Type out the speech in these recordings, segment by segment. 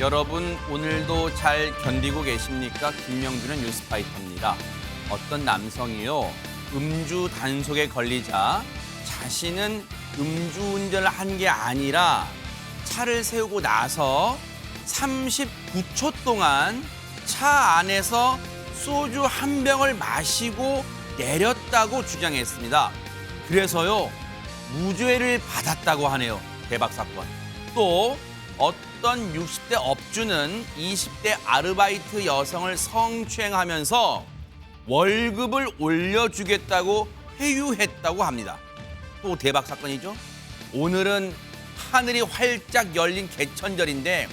여러분 오늘도 잘 견디고 계십니까? 김명준의 뉴스파이터입니다. 어떤 남성이요, 음주 단속에 걸리자 자신은 음주운전을 한 게 아니라 차를 세우고 나서 39초 동안 차 안에서 소주 한 병을 마시고 내렸다고 주장했습니다. 그래서요, 무죄를 받았다고 하네요. 대박 사건. 또 어떤 60대 업주는 20대 아르바이트 여성을 성추행하면서 월급을 올려주겠다고 회유했다고 합니다. 또 대박 사건이죠. 오늘은 하늘이 활짝 열린 개천절인데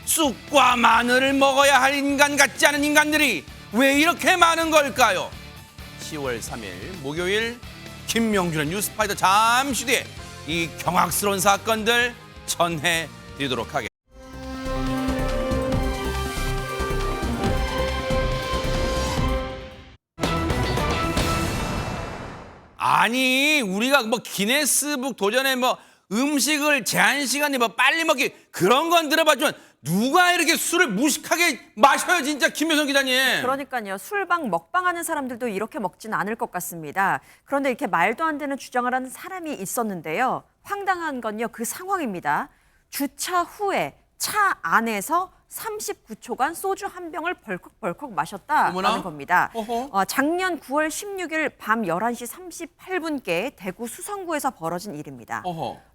쑥과 마늘을 먹어야 할 인간 같지 않은 인간들이 왜 이렇게 많은 걸까요? 10월 3일 목요일 김명준의 뉴스파이터 잠시 뒤에 이 경악스러운 사건들 전해드리도록 하겠습니다. 아니, 우리가 뭐 기네스북 도전에 뭐 음식을 제한 시간에 뭐 빨리 먹기 그런 건 들어봤지만 누가 이렇게 술을 무식하게 마셔요, 진짜. 김효성 기자님. 그러니까요. 술방 먹방하는 사람들도 이렇게 먹지는 않을 것 같습니다. 그런데 이렇게 말도 안 되는 주장을 하는 사람이 있었는데요. 황당한 건요, 그 상황입니다. 주차 후에 차 안에서 39초간 소주 한 병을 벌컥벌컥 마셨다라는 어머나? 겁니다. 작년 9월 16일 밤 11시 38분께 대구 수성구에서 벌어진 일입니다.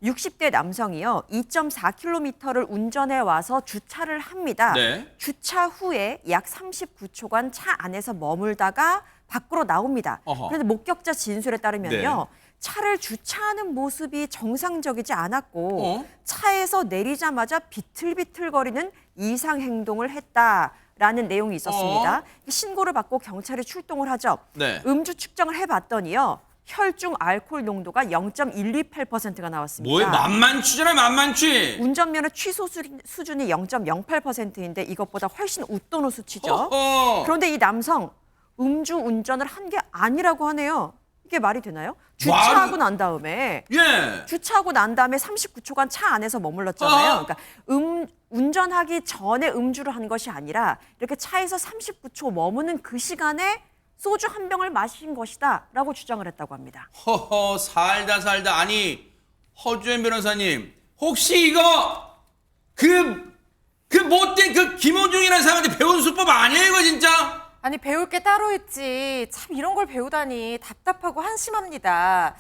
60대 남성이요, 2.4km를 운전해 와서 주차를 합니다. 네. 주차 후에 약 39초간 차 안에서 머물다가 밖으로 나옵니다. 그런데 목격자 진술에 따르면요. 네. 차를 주차하는 모습이 정상적이지 않았고 차에서 내리자마자 비틀비틀거리는 이상 행동을 했다라는 내용이 있었습니다. 신고를 받고 경찰이 출동을 하죠. 네. 음주 측정을 해봤더니요. 혈중 알코올 농도가 0.128%가 나왔습니다. 뭐에 만만치잖아요, 만만치. 운전면허 취소 수준이 0.08%인데 이것보다 훨씬 웃도는 수치죠. 그런데 이 남성 음주 운전을 한 게 아니라고 하네요. 이게 말이 되나요? 주차하고 난 다음에 주차하고 난 다음에 39초간 차 안에서 머물렀잖아요. 그러니까 운전하기 전에 음주를 한 것이 아니라 이렇게 차에서 39초 머무는 그 시간에 소주 한 병을 마신 것이다라고 주장을 했다고 합니다. 살다. 아니, 허주현 변호사님, 혹시 이거 그 못된 그 김호중이라는 사람한테 배운 수법 아니에요, 이거 진짜? 아니, 배울 게 따로 있지. 참 이런 걸 배우다니 답답하고 한심합니다.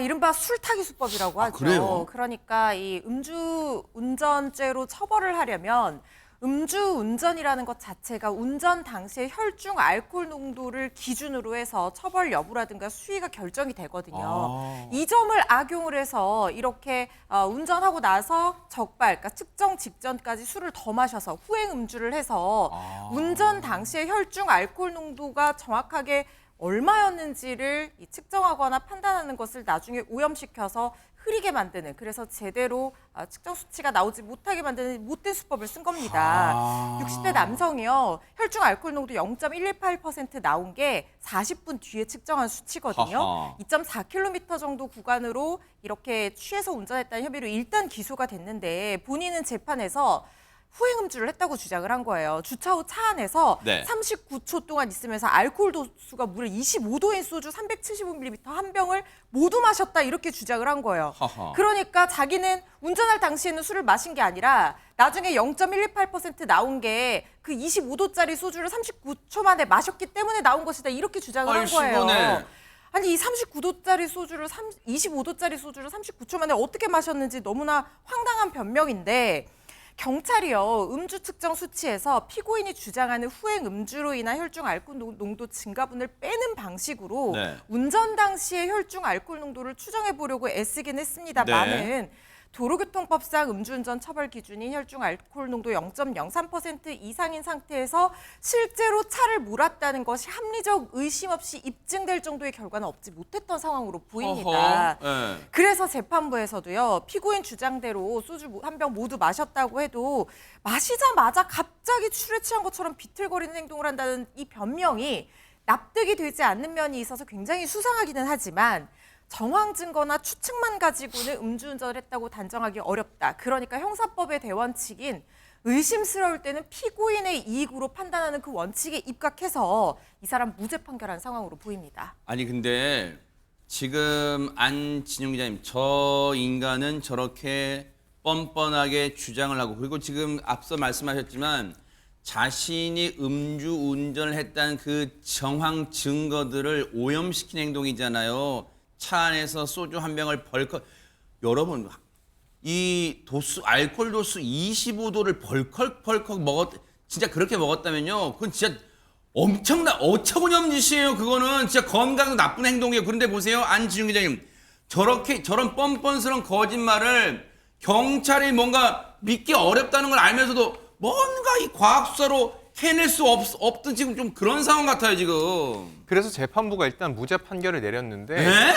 이른바 술타기 수법이라고 하죠. 그래요? 그러니까 이 음주 운전죄로 처벌을 하려면 음주 운전이라는 것 자체가 운전 당시의 혈중 알코올 농도를 기준으로 해서 처벌 여부라든가 수위가 결정이 되거든요. 이 점을 악용을 해서 이렇게 운전하고 나서 적발, 그러니까 측정 직전까지 술을 더 마셔서 후행 음주를 해서 운전 당시의 혈중 알코올 농도가 정확하게 얼마였는지를 측정하거나 판단하는 것을 나중에 오염시켜서 흐리게 만드는, 그래서 제대로 측정 수치가 나오지 못하게 만드는 못된 수법을 쓴 겁니다. 60대 남성이요. 혈중 알코올 농도 0.118% 나온 게 40분 뒤에 측정한 수치거든요. 2.4km 정도 구간으로 이렇게 취해서 운전했다는 혐의로 일단 기소가 됐는데 본인은 재판에서 후행 음주를 했다고 주장을 한 거예요. 주차 후 차 안에서 39초 동안 있으면서 알코올 도수가 무려 25도인 소주 375ml 한 병을 모두 마셨다, 이렇게 주장을 한 거예요. 그러니까 자기는 운전할 당시에는 술을 마신 게 아니라 나중에 0.128% 나온 게 그 25도짜리 소주를 39초 만에 마셨기 때문에 나온 것이다, 이렇게 주장을 한 거예요. 아니, 이 39도짜리 소주를 25도짜리 소주를 39초 만에 어떻게 마셨는지 너무나 황당한 변명인데, 경찰이요, 음주 측정 수치에서 피고인이 주장하는 후행 음주로 인한 혈중 알코올 농도 증가분을 빼는 방식으로 운전 당시의 혈중 알코올 농도를 추정해 보려고 애쓰긴 했습니다만은 도로교통법상 음주운전 처벌 기준인 혈중 알코올 농도 0.03% 이상인 상태에서 실제로 차를 몰았다는 것이 합리적 의심 없이 입증될 정도의 결과는 얻지 못했던 상황으로 보입니다. 그래서 재판부에서도요, 피고인 주장대로 소주 한 병 모두 마셨다고 해도 마시자마자 갑자기 술에 취한 것처럼 비틀거리는 행동을 한다는 이 변명이 납득이 되지 않는 면이 있어서 굉장히 수상하기는 하지만 정황 증거나 추측만 가지고는 음주운전을 했다고 단정하기 어렵다. 그러니까 형사법의 대원칙인 의심스러울 때는 피고인의 이익으로 판단하는 그 원칙에 입각해서 이 사람 무죄 판결한 상황으로 보입니다. 아니 근데 지금 안진용 기자님, 저 인간은 저렇게 뻔뻔하게 주장을 하고, 그리고 지금 앞서 말씀하셨지만 자신이 음주운전을 했다는 그 정황 증거들을 오염시킨 행동이잖아요. 차 안에서 소주 한 병을 벌컥, 여러분 이 도수, 알코올 도수 25도를 벌컥벌컥 진짜 그렇게 먹었다면요, 그건 진짜 어처구니 짓이에요. 그거는 진짜 건강도 나쁜 행동이에요. 그런데 보세요, 안지중 기자님, 저런 뻔뻔스러운 거짓말을 경찰이 뭔가 믿기 어렵다는 걸 알면서도 뭔가 이 과학수사로 해낼 수 없던 지금 좀 그런 상황 같아요, 지금. 그래서 재판부가 일단 무죄 판결을 내렸는데 네?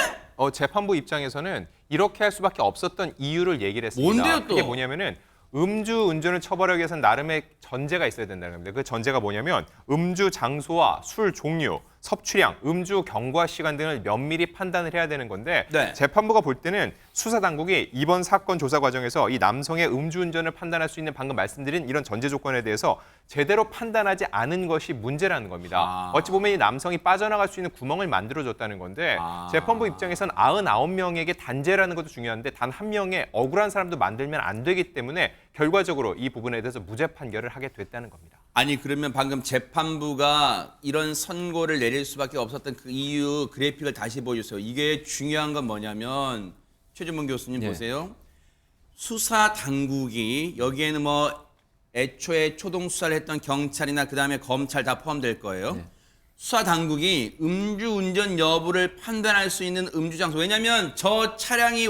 재판부 입장에서는 이렇게 할 수밖에 없었던 이유를 얘기를 했습니다. 뭔데요, 또? 그게 뭐냐면은 음주 운전을 처벌하기 위해서는 나름의 전제가 있어야 된다는 겁니다. 그 전제가 뭐냐면 음주 장소와 술 종류, 섭취량, 음주 경과 시간 등을 면밀히 판단을 해야 되는 건데 네. 재판부가 볼 때는 수사 당국이 이번 사건 조사 과정에서 이 남성의 음주운전을 판단할 수 있는 방금 말씀드린 이런 전제 조건에 대해서 제대로 판단하지 않은 것이 문제라는 겁니다. 어찌 보면 이 남성이 빠져나갈 수 있는 구멍을 만들어줬다는 건데 재판부 입장에서는 99명에게 단죄라는 것도 중요한데 단 한 명의 억울한 사람도 만들면 안 되기 때문에 결과적으로 이 부분에 대해서 무죄 판결을 하게 됐다는 겁니다. 아니 그러면 방금 재판부가 이런 선고를 내릴 수밖에 없었던 그 이유 그래픽을 다시 보여주세요. 이게 중요한 건 뭐냐면 최준문 교수님 보세요. 수사 당국이 여기에는 뭐 애초에 초동 수사를 했던 경찰이나 그다음에 검찰 다 포함될 거예요. 수사 당국이 음주운전 여부를 판단할 수 있는 음주 장소. 왜냐하면 저 차량이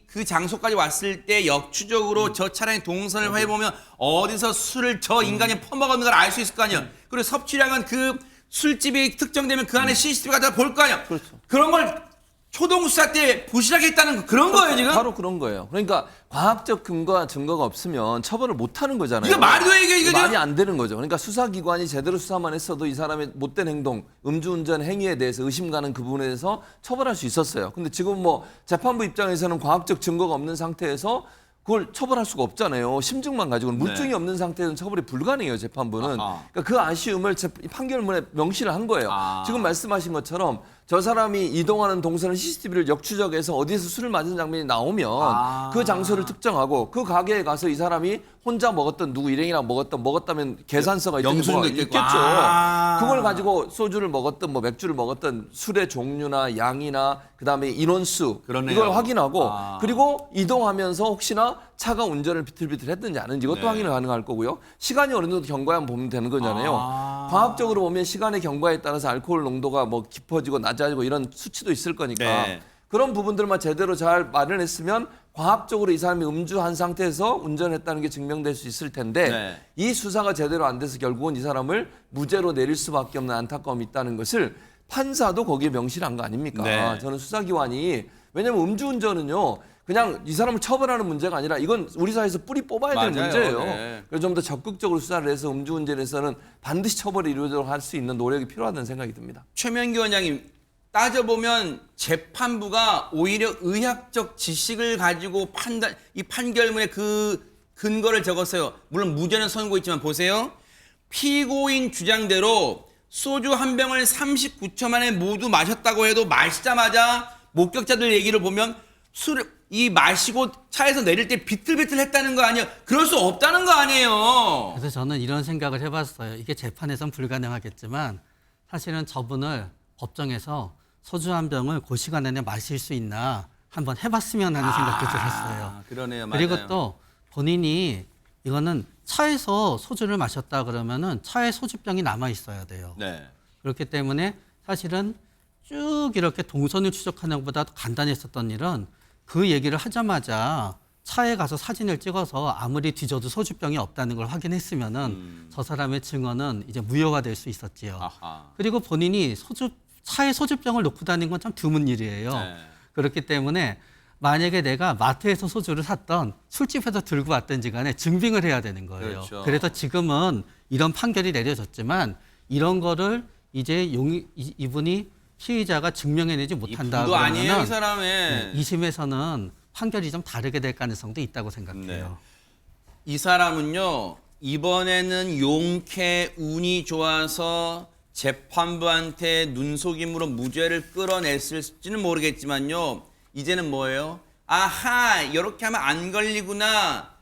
그 장소까지 왔을 때 역추적으로 저 차량의 동선을 해보면 어디서 술을 저 인간이 퍼먹었는 걸 알 수 있을 거 아니에요. 그리고 섭취량은 그 술집이 특정되면 그 안에 CCTV가 다 볼 거 아니에요. 그렇죠. 그런 걸 초동수사 때 부실하게 했다는 그런 거예요, 지금? 바로 그런 거예요. 그러니까 과학적 근거와 증거가 없으면 처벌을 못 하는 거잖아요. 이게 말이 돼, 이게 지금? 말이 안 되는 거죠. 그러니까 수사기관이 제대로 수사만 했어도 이 사람의 못된 행동, 음주운전 행위에 대해서 의심 가는 그 부분에 대해서 처벌할 수 있었어요. 근데 지금 뭐 재판부 입장에서는 과학적 증거가 없는 상태에서 그걸 처벌할 수가 없잖아요. 심증만 가지고는 물증이 없는 상태에서는 처벌이 불가능해요, 재판부는. 그러니까 그 아쉬움을 판결문에 명시를 한 거예요. 지금 말씀하신 것처럼 저 사람이 이동하는 동선을 CCTV를 역추적해서 어디서 술을 마신 장면이 나오면 그 장소를 특정하고 그 가게에 가서 이 사람이 혼자 먹었던 누구 일행이랑 먹었다면 계산서가 영수증도 있겠죠. 그걸 가지고 소주를 먹었던 뭐 맥주를 먹었던 술의 종류나 양이나 그다음에 인원수 그러네요. 이걸 확인하고 그리고 이동하면서 혹시나 차가 운전을 비틀비틀 했는지 아닌지 이것도 확인을 가능할 거고요. 시간이 어느 정도 경과하면 보면 되는 거잖아요. 과학적으로 보면 시간의 경과에 따라서 알코올 농도가 뭐 깊어지고 낮아지고 이런 수치도 있을 거니까 네. 그런 부분들만 제대로 잘 마련했으면 과학적으로 이 사람이 음주한 상태에서 운전했다는 게 증명될 수 있을 텐데 네. 이 수사가 제대로 안 돼서 결국은 이 사람을 무죄로 내릴 수밖에 없는 안타까움이 있다는 것을 판사도 거기에 명시를 한 거 아닙니까? 네. 저는 수사기관이 왜냐하면 음주운전은요. 그냥 이 사람을 처벌하는 문제가 아니라 이건 우리 사회에서 뿌리 뽑아야 되는 맞아요. 문제예요. 네. 그래서 좀 더 적극적으로 수사를 해서 음주운전에서는 반드시 처벌이 이루어지도록 할 수 있는 노력이 필요하다는 생각이 듭니다. 최명기 원장님, 따져보면 재판부가 오히려 의학적 지식을 가지고 이 판결문에 그 근거를 적었어요. 물론 무죄는 선고했지만 보세요. 피고인 주장대로 소주 한 병을 39초 만에 모두 마셨다고 해도 마시자마자 목격자들 얘기를 보면 이 마시고 차에서 내릴 때 비틀비틀 했다는 거 아니에요? 그럴 수 없다는 거 아니에요? 그래서 저는 이런 생각을 해봤어요. 이게 재판에선 불가능하겠지만 사실은 저분을 법정에서 소주 한 병을 그 시간 안에 마실 수 있나 한번 해봤으면 하는 생각도 들었어요. 그러네요. 그리고 맞아요. 또 본인이 이거는 차에서 소주를 마셨다 그러면은 차에 소주병이 남아 있어야 돼요. 네. 그렇기 때문에 사실은 쭉 이렇게 동선을 추적하는 것보다 간단했었던 일은 그 얘기를 하자마자 차에 가서 사진을 찍어서 아무리 뒤져도 소주병이 없다는 걸 확인했으면은 저 사람의 증언은 이제 무효가 될 수 있었지요. 아하. 그리고 본인이 차에 소주병을 놓고 다니는 건 참 드문 일이에요. 네. 그렇기 때문에 만약에 내가 마트에서 소주를 샀던 술집에서 들고 왔든지 간에 증빙을 해야 되는 거예요. 그렇죠. 그래서 지금은 이런 판결이 내려졌지만 이런 거를 이제 이분이 피의자가 증명해내지 못한다 이분도 아니에요, 이 그러면은 사람의. 2심에서는 판결이 좀 다르게 될 가능성도 있다고 생각해요. 네. 이 사람은요, 이번에는 용케 운이 좋아서 재판부한테 눈속임으로 무죄를 끌어냈을지는 모르겠지만요, 이제는 뭐예요? 아하, 이렇게 하면 안 걸리구나.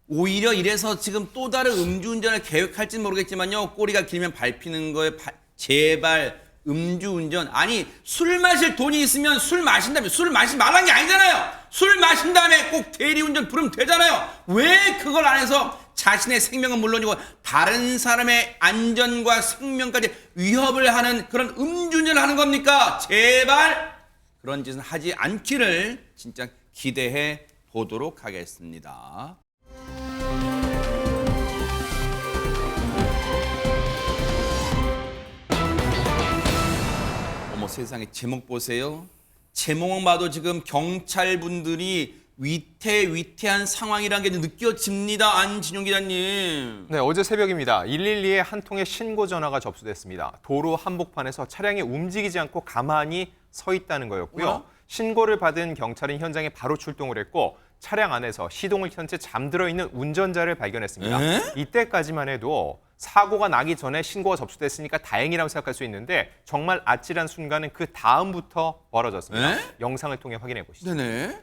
오히려 이래서 지금 또 다른 음주운전을 계획할지는 모르겠지만요, 꼬리가 길면 밟히는 거에 제발 음주운전. 아니, 술 마실 돈이 있으면 술 마신다면 술 마시지 말라는 게 아니잖아요. 술 마신 다음에 꼭 대리운전 부르면 되잖아요. 왜 그걸 안 해서 자신의 생명은 물론이고 다른 사람의 안전과 생명까지 위협을 하는 그런 음주운전을 하는 겁니까? 제발 그런 짓은 하지 않기를 진짜 기대해 보도록 하겠습니다. 어머 세상에, 제목 보세요. 제목만 봐도 지금 경찰분들이 위태한 상황이라는 게 느껴집니다. 안진용 기자님. 네, 어제 새벽입니다. 112에 한 통의 신고 전화가 접수됐습니다. 도로 한복판에서 차량이 움직이지 않고 가만히 서 있다는 거였고요. 뭐야? 신고를 받은 경찰은 현장에 바로 출동을 했고 차량 안에서 시동을 켠 채 잠들어 있는 운전자를 발견했습니다. 이때까지만 해도 사고가 나기 전에 신고가 접수됐으니까 다행이라고 생각할 수 있는데 정말 아찔한 순간은 그 다음부터 벌어졌습니다. 영상을 통해 확인해 보시죠. 네네.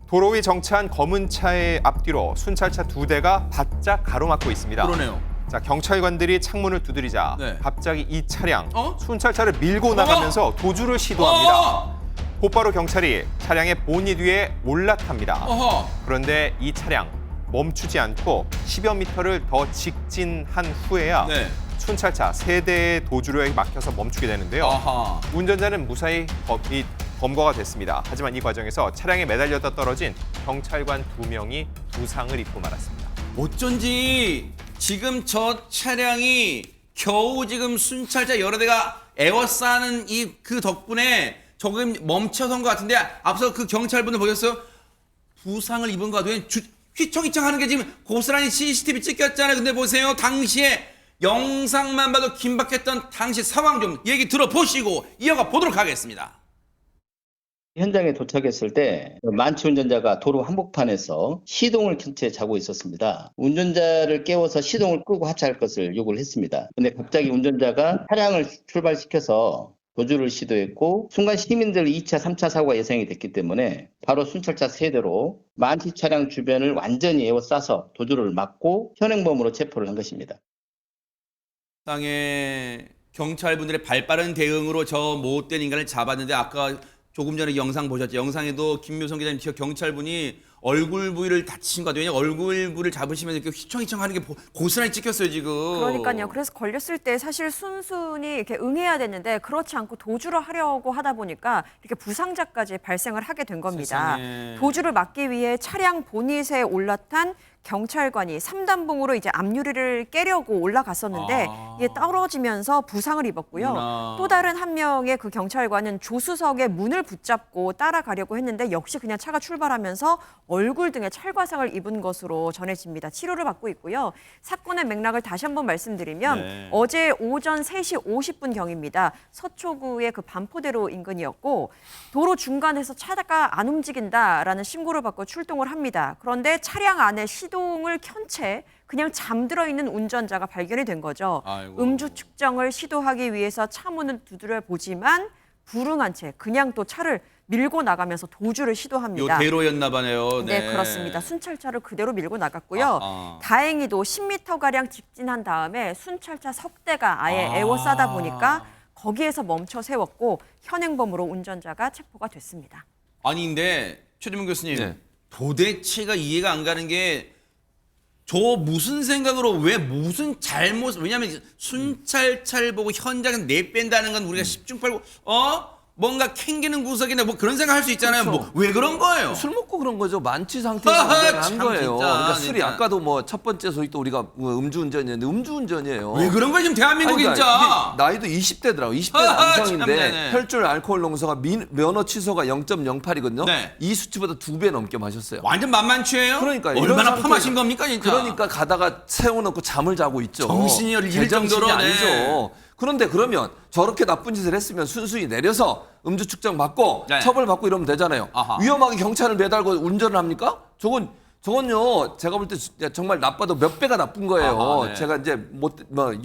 도로 위 정차한 검은 차의 앞뒤로 순찰차 2대가 바짝 가로막고 있습니다. 그러네요. 자, 경찰관들이 창문을 두드리자 네. 갑자기 이 차량 어? 순찰차를 밀고 나가면서 도주를 시도합니다. 어허! 곧바로 경찰이 차량의 보닛 위에 올라탑니다. 어허! 그런데 이 차량 멈추지 않고 10여 미터를 더 직진한 후에야 네. 순찰차 3대의 도주로에 막혀서 멈추게 되는데요. 아하. 운전자는 무사히 검거가 됐습니다. 하지만 이 과정에서 차량에 매달렸다 떨어진 경찰관 2명이 부상을 입고 말았습니다. 어쩐지 지금 저 차량이 겨우 지금 순찰차 여러 대가 에워싸는 그 덕분에 조금 멈춰선 것 같은데, 앞서 그 경찰분들 보셨어요? 부상을 입은 것 같아요. 휘청휘청 하는 게 지금 고스란히 CCTV 찍혔잖아요. 근데 보세요. 당시에 영상만 봐도 긴박했던 당시 상황 좀 얘기 들어보시고 이어가 보도록 하겠습니다. 현장에 도착했을 때 만취 운전자가 도로 한복판에서 시동을 켠 채 자고 있었습니다. 운전자를 깨워서 시동을 끄고 하차할 것을 요구를 했습니다. 근데 갑자기 운전자가 차량을 출발시켜서 도주를 시도했고 순간 시민들 2차, 3차 사고가 예상이 됐기 때문에 바로 순찰차 3대로 만취 차량 주변을 완전히 에워싸서 도주를 막고 현행범으로 체포를 한 것입니다. 당의 경찰분들의 발빠른 대응으로 저 못된 인간을 잡았는데, 아까 조금 전에 영상 보셨죠? 영상에도 김묘성 기자님, 경찰분이 얼굴 부위를 다치신 것 같아요. 얼굴 부위를 잡으시면서 이렇게 휘청휘청 하는 게 고스란히 찍혔어요, 지금. 그러니까요. 그래서 걸렸을 때 사실 순순히 이렇게 응해야 됐는데 그렇지 않고 도주를 하려고 하다 보니까 이렇게 부상자까지 발생을 하게 된 겁니다. 세상에. 도주를 막기 위해 차량 보닛에 올라탄 경찰관이 3단봉으로 이제 앞유리를 깨려고 올라갔었는데 이게 떨어지면서 부상을 입었고요. 어머나. 또 다른 한 명의 그 경찰관은 조수석의 문을 붙잡고 따라가려고 했는데 역시 그냥 차가 출발하면서 얼굴 등에 찰과상을 입은 것으로 전해집니다. 치료를 받고 있고요. 사건의 맥락을 다시 한번 말씀드리면 네. 어제 오전 3시 50분경입니다. 서초구의 그 반포대로 인근이었고 도로 중간에서 차가 안 움직인다라는 신고를 받고 출동을 합니다. 그런데 차량 안에 시동을 켠 채 그냥 잠들어 있는 운전자가 발견이 된 거죠. 아이고. 음주 측정을 시도하기 위해서 차 문을 두드려 보지만 불응한 채 그냥 또 차를 밀고 나가면서 도주를 요 시도합니다. 대로였나 봐요. 네, 그렇습니다. 순찰차를 그대로 밀고 나갔고요. 아. 다행히도 10m가량 직진한 다음에 순찰차 석대가 아예 에워싸다 보니까 거기에서 멈춰 세웠고 현행범으로 운전자가 체포가 됐습니다. 아니 근데 최주문 교수님, 네. 도대체가 이해가 안 가는 게 저 무슨 생각으로 왜 무슨 잘못, 왜냐하면 순찰차를 보고 현장에서 내뺀다는 건 우리가 십중팔구 뭔가 캥기는 구석이나 뭐 그런 생각 할 수 있잖아요. 그렇죠. 뭐 왜 그런 거예요? 술 먹고 그런 거죠. 만취 상태에서 하하, 운전을 한 참 거예요. 진짜, 그러니까 술이 진짜. 아까도 뭐 첫 번째 소식도 우리가 음주운전이었는데 음주운전이에요. 왜 그런 거야 지금 대한민국 아니, 진짜? 그러니까 이게 나이도 20대더라고. 20대 하하, 남성인데 참네네. 혈중 알코올 농도가 면허 취소가 0.08이거든요. 네. 이 수치보다 2배 넘게 마셨어요. 완전 만만취예요? 그러니까 얼마나 이런 퍼마신 상태에서- 겁니까 진짜? 그러니까 가다가 세워놓고 잠을 자고 있죠. 정신이 잃을 제정신이 정도로, 아니죠. 네. 그런데 그러면 저렇게 나쁜 짓을 했으면 순순히 내려서 음주 측정 받고 네. 처벌받고 이러면 되잖아요. 아하. 위험하게 경찰을 매달고 운전을 합니까? 저건 저건요, 제가 볼 때 정말 나빠도 몇 배가 나쁜 거예요. 아하, 네. 제가 이제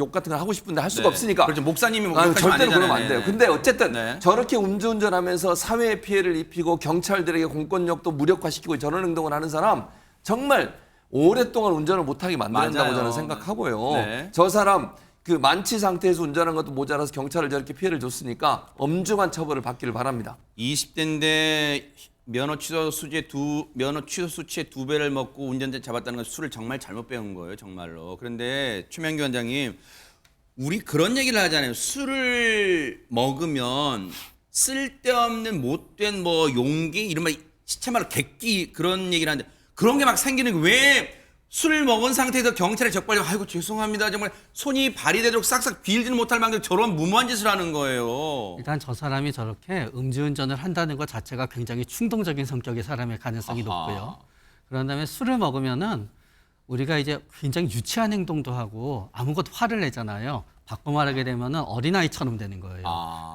욕 같은 걸 하고 싶은데 할 수가 네. 없으니까. 그렇죠. 목사님이 뭐 아, 욕하시면 안 절대로 그러면 되잖아요. 안 돼요. 네. 근데 어쨌든 네. 저렇게 음주운전하면서 사회에 피해를 입히고 경찰들에게 공권력도 무력화시키고 저런 행동을 하는 사람 정말 오랫동안 운전을 못하게 만든다고 맞아요. 저는 생각하고요. 네. 저 사람 그 만취 상태에서 운전한 것도 모자라서 경찰을 저렇게 피해를 줬으니까 엄중한 처벌을 받기를 바랍니다. 20대인데 면허 취소 수치의 2배를 먹고 운전자 잡았다는 건 술을 정말 잘못 배운 거예요, 정말로. 그런데 최명규 원장님, 우리 그런 얘기를 하잖아요. 술을 먹으면 쓸데없는 못된 뭐 용기 이런 말 시체말로 객기 그런 얘기를 하는데 그런 게 막 생기는 게 왜 술을 먹은 상태에서 경찰에 적발되면 아이고 죄송합니다 정말 손이 발휘되도록 싹싹 빌지는 못할 만큼 저런 무모한 짓을 하는 거예요. 일단 저 사람이 저렇게 음주운전을 한다는 것 자체가 굉장히 충동적인 성격의 사람일 가능성이 아하. 높고요. 그런 다음에 술을 먹으면은 우리가 이제 굉장히 유치한 행동도 하고 아무것도 화를 내잖아요. 바꿔 말하게 되면은 어린아이처럼 되는 거예요.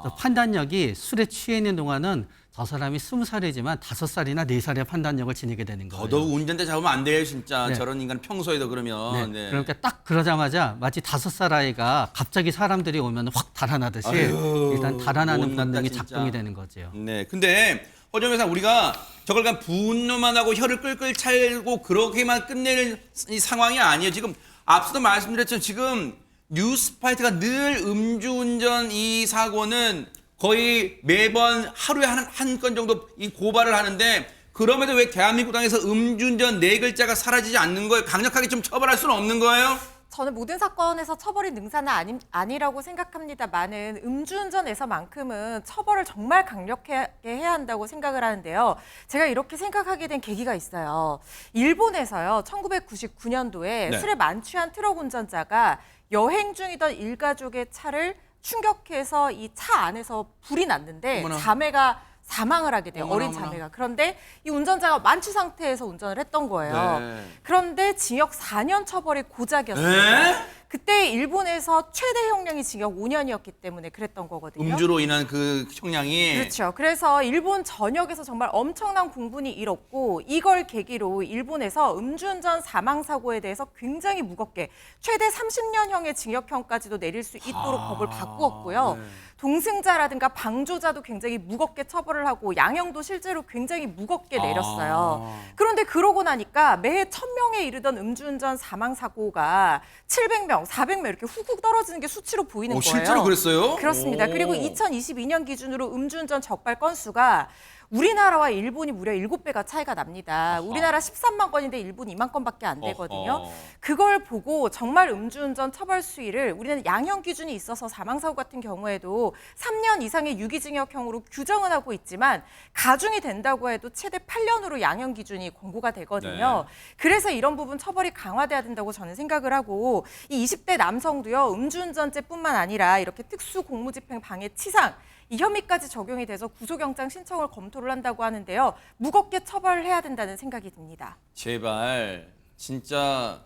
그래서 판단력이 술에 취해 있는 동안은 저 사람이 20살이지만 5살이나 4살의 판단력을 지니게 되는 거예요. 더더욱 운전대 잡으면 안 돼요, 진짜. 네. 저런 인간 평소에도 그러면. 네. 네. 그러니까 딱 그러자마자 마치 5살 아이가 갑자기 사람들이 오면 확 달아나듯이 아유, 일단 달아나는 못났다, 본능이 진짜. 작동이 되는 거죠. 네. 근데 허정 회사 우리가 저걸 그냥 분노만 하고 혀를 끌끌 찰고 그렇게만 끝낼 이 상황이 아니에요. 지금 앞서도 말씀드렸지만 지금 뉴스파이트가 늘 음주운전 이 사고는 거의 매번 하루에 한 건 정도 이 고발을 하는데 그럼에도 왜 대한민국 땅에서 음주운전 4글자가 사라지지 않는 거예요? 강력하게 좀 처벌할 수는 없는 거예요? 저는 모든 사건에서 처벌이 능사는 아니라고 생각합니다만은 음주운전에서만큼은 처벌을 정말 강력하게 해야 한다고 생각을 하는데요. 제가 이렇게 생각하게 된 계기가 있어요. 일본에서요, 1999년도에 네. 술에 만취한 트럭 운전자가 여행 중이던 일가족의 차를 충격해서 이 차 안에서 불이 났는데 어머나. 자매가 사망을 하게 돼요. 어머나, 어린 어머나. 자매가. 그런데 이 운전자가 만취 상태에서 운전을 했던 거예요. 네. 그런데 징역 4년 처벌이 고작이었어요. 에? 그때 일본에서 최대 형량이 징역 5년이었기 때문에 그랬던 거거든요. 음주로 인한 그 형량이 그렇죠. 그래서 일본 전역에서 정말 엄청난 공분이 일었고 이걸 계기로 일본에서 음주운전 사망 사고에 대해서 굉장히 무겁게 최대 30년형의 징역형까지도 내릴 수 있도록 법을 바꾸었고요. 네. 동승자라든가 방조자도 굉장히 무겁게 처벌을 하고 양형도 실제로 굉장히 무겁게 내렸어요. 그런데 그러고 나니까 매해 1000명에 이르던 음주운전 사망 사고가 700명, 400명 이렇게 훅훅 떨어지는 게 수치로 보이는 거예요. 실제로 그랬어요? 그렇습니다. 오. 그리고 2022년 기준으로 음주운전 적발 건수가 우리나라와 일본이 무려 7배가 차이가 납니다. 우리나라 13만 건인데 일본 2만 건밖에 안 되거든요. 어허. 그걸 보고 정말 음주운전 처벌 수위를 우리는 양형 기준이 있어서 사망사고 같은 경우에도 3년 이상의 유기징역형으로 규정은 하고 있지만 가중이 된다고 해도 최대 8년으로 양형 기준이 공고가 되거든요. 그래서 이런 부분 처벌이 강화돼야 된다고 저는 생각을 하고 이 20대 남성도요. 음주운전죄뿐만 아니라 이렇게 특수공무집행 방해치상 이 혐의까지 적용이 돼서 구속영장 신청을 검토를 한다고 하는데요. 무겁게 처벌해야 된다는 생각이 듭니다. 제발 진짜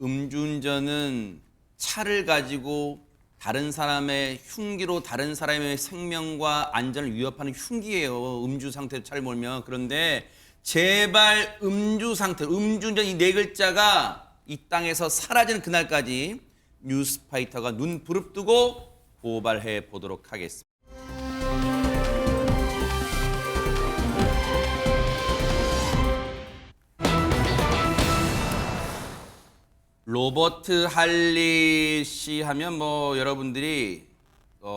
음주운전은 차를 가지고 다른 사람의 흉기로 다른 사람의 생명과 안전을 위협하는 흉기예요. 음주 상태로 차를 몰면. 그런데 제발 음주 상태, 음주운전 이 4글자가 이 땅에서 사라지는 그날까지 뉴스파이터가 눈 부릅뜨고 고발해 보도록 하겠습니다. 로버트 할리 씨 하면 뭐 여러분들이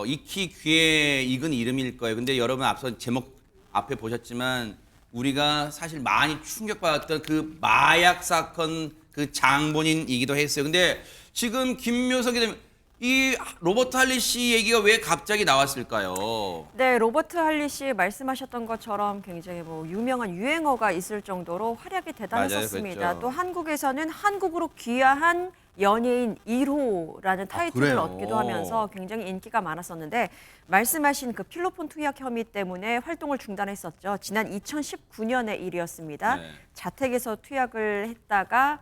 익히 귀에 익은 이름일 거예요. 근데 여러분 앞서 제목 앞에 보셨지만 우리가 사실 많이 충격받았던 그 마약 사건 그 장본인이기도 했어요. 근데 지금 김묘석 기자님 이 로버트 할리 씨 얘기가 왜 갑자기 나왔을까요? 네, 로버트 할리 씨 말씀하셨던 것처럼 굉장히 뭐 유명한 유행어가 있을 정도로 활약이 대단했었습니다. 맞아요, 그랬죠. 또 한국에서는 한국으로 귀화한 연예인 1호라는 타이틀을 그래요? 얻기도 하면서 굉장히 인기가 많았었는데 말씀하신 그 필로폰 투약 혐의 때문에 활동을 중단했었죠. 지난 2019년의 일이었습니다. 네. 자택에서 투약을 했다가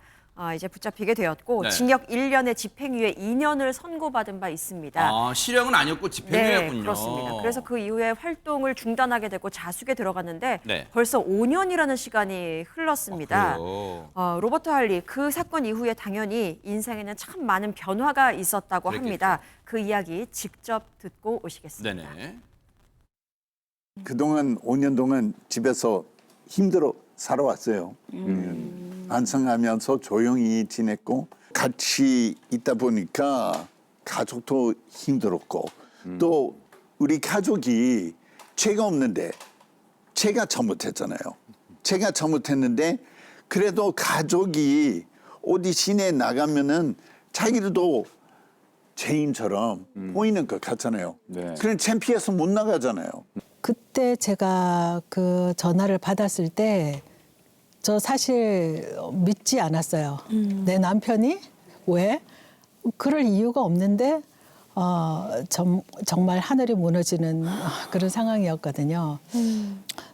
이제 붙잡히게 되었고 네. 징역 1년에 집행유예 2년을 선고받은 바 있습니다. 실형은 아니었고 집행유예였군요. 네, 그렇습니다. 그래서 그 이후에 활동을 중단하게 되고 자숙에 들어갔는데 네. 벌써 5년이라는 시간이 흘렀습니다. 그래요? 로버트 할리 그 사건 이후에 당연히 인생에는 참 많은 변화가 있었다고 그랬겠죠. 합니다. 그 이야기 직접 듣고 오시겠습니다. 네네. 그동안 5년 동안 집에서 힘들어 살아왔어요. 반성하면서 조용히 지냈고 같이 있다 보니까 가족도 힘들었고 또 우리 가족이 죄가 없는데 제가 잘못했잖아요. 제가 잘못했는데 그래도 가족이 어디 시내에 나가면은 자기들도 죄인처럼 보이는 것 같잖아요. 그런 창피해서 못 나가잖아요. 그때 제가 그 전화를 받았을 때 저 사실 믿지 않았어요. 내 남편이 왜? 그럴 이유가 없는데 정말 하늘이 무너지는 그런 상황이었거든요.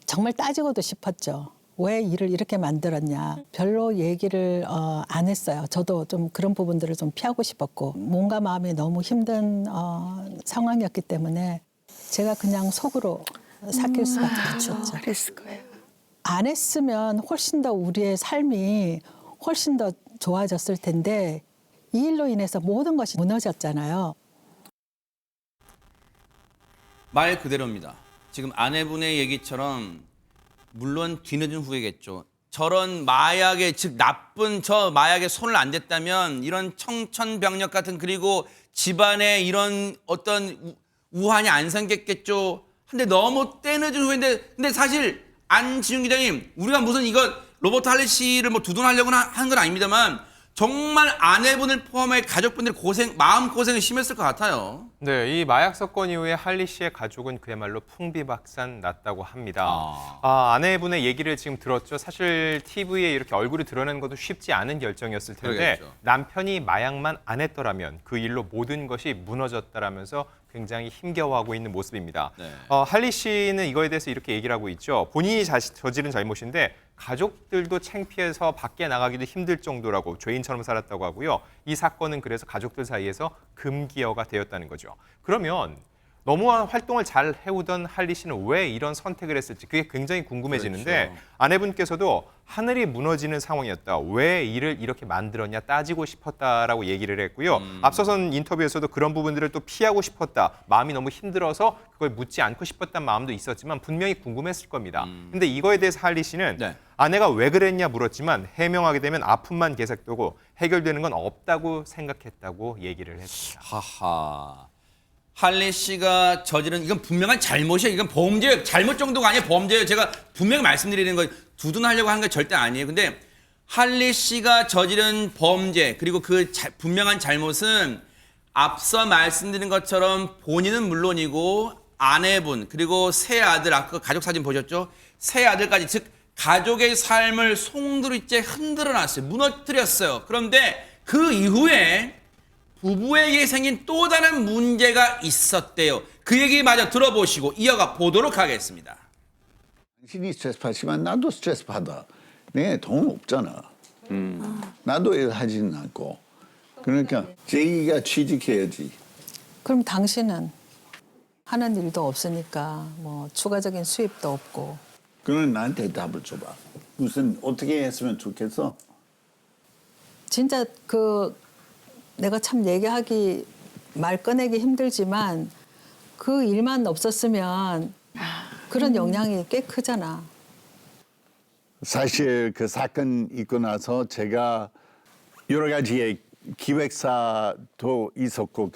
정말 따지고도 싶었죠. 왜 일을 이렇게 만들었냐. 별로 얘기를 안 했어요. 저도 좀 그런 부분들을 좀 피하고 싶었고 몸과 마음이 너무 힘든 상황이었기 때문에 제가 그냥 속으로 삭힐 수밖에 없었죠. 그랬을 거예요. 안 했으면 훨씬 더 우리의 삶이 훨씬 더 좋아졌을 텐데 이 일로 인해서 모든 것이 무너졌잖아요. 말 그대로입니다. 지금 아내분의 얘기처럼 물론 뒤늦은 후회겠죠. 저런 마약에 즉 나쁜 저 마약에 손을 안 댔다면 이런 청천벽력 같은 그리고 집안에 이런 어떤 우환이 안 생겼겠죠. 근데 너무 때늦은 후회인데 근데 사실 안지훈 기자님 우리가 무슨 이거 로버트 할리 씨를 뭐 두둔하려고 하는 건 아닙니다만 정말 아내분을 포함해 가족분들 마음 고생이 심했을 것 같아요. 네, 이 마약 사건 이후에 할리 씨의 가족은 그야말로 풍비박산 났다고 합니다. 아내분의 얘기를 지금 들었죠. 사실 TV에 이렇게 얼굴이 드러내는 것도 쉽지 않은 결정이었을 텐데 그러겠죠. 남편이 마약만 안 했더라면 그 일로 모든 것이 무너졌다라면서 굉장히 힘겨워하고 있는 모습입니다. 네. 할리 씨는 이거에 대해서 이렇게 얘기를 하고 있죠. 본인이 저지른 잘못인데 가족들도 창피해서 밖에 나가기도 힘들 정도라고 죄인처럼 살았다고 하고요. 이 사건은 그래서 가족들 사이에서 금기어가 되었다는 거죠. 그러면 너무나 활동을 잘 해오던 할리 씨는 왜 이런 선택을 했을지 그게 굉장히 궁금해지는데 그렇죠. 아내분께서도 하늘이 무너지는 상황이었다. 왜 일을 이렇게 만들었냐 따지고 싶었다라고 얘기를 했고요. 앞서선 인터뷰에서도 그런 부분들을 또 피하고 싶었다. 마음이 너무 힘들어서 그걸 묻지 않고 싶었다는 마음도 있었지만 분명히 궁금했을 겁니다. 근데 이거에 대해서 할리 씨는 네. 아내가 왜 그랬냐 물었지만 해명하게 되면 아픔만 계속되고 해결되는 건 없다고 생각했다고 얘기를 했습니다. 하하. 할리 씨가 저지른 이건 분명한 잘못이에요. 이건 범죄예요. 잘못 정도가 아니에요. 범죄예요. 제가 분명히 말씀드리는 거 두둔하려고 하는 게 절대 아니에요. 근데 할리 씨가 저지른 범죄 그리고 그 분명한 잘못은 앞서 말씀드린 것처럼 본인은 물론이고 아내분 그리고 세 아들 아까 가족 사진 보셨죠? 세 아들까지 즉 가족의 삶을 송두리째 흔들어 놨어요. 무너뜨렸어요. 그런데 그 이후에 부부에게 생긴 또 다른 문제가 있었대요. 그 얘기 마저 들어보시고 이어가 보도록 하겠습니다. 당신이 스트레스 받지만 나도 스트레스 받아. 내 돈 없잖아. 나도 일하지는 않고. 그러니까 제이가 취직해야지. 그럼 당신은 하는 일도 없으니까 뭐 추가적인 수입도 없고 그럼 나한테 답을 줘봐. 무슨 어떻게 했으면 좋겠어? 진짜 내가 참 얘기하기 말 꺼내기 힘들지만 그 일만 없었으면 그런 영향이 꽤 크잖아. 사실 그 사건 있고 나서 제가 여러 가지의 기획사도 있었고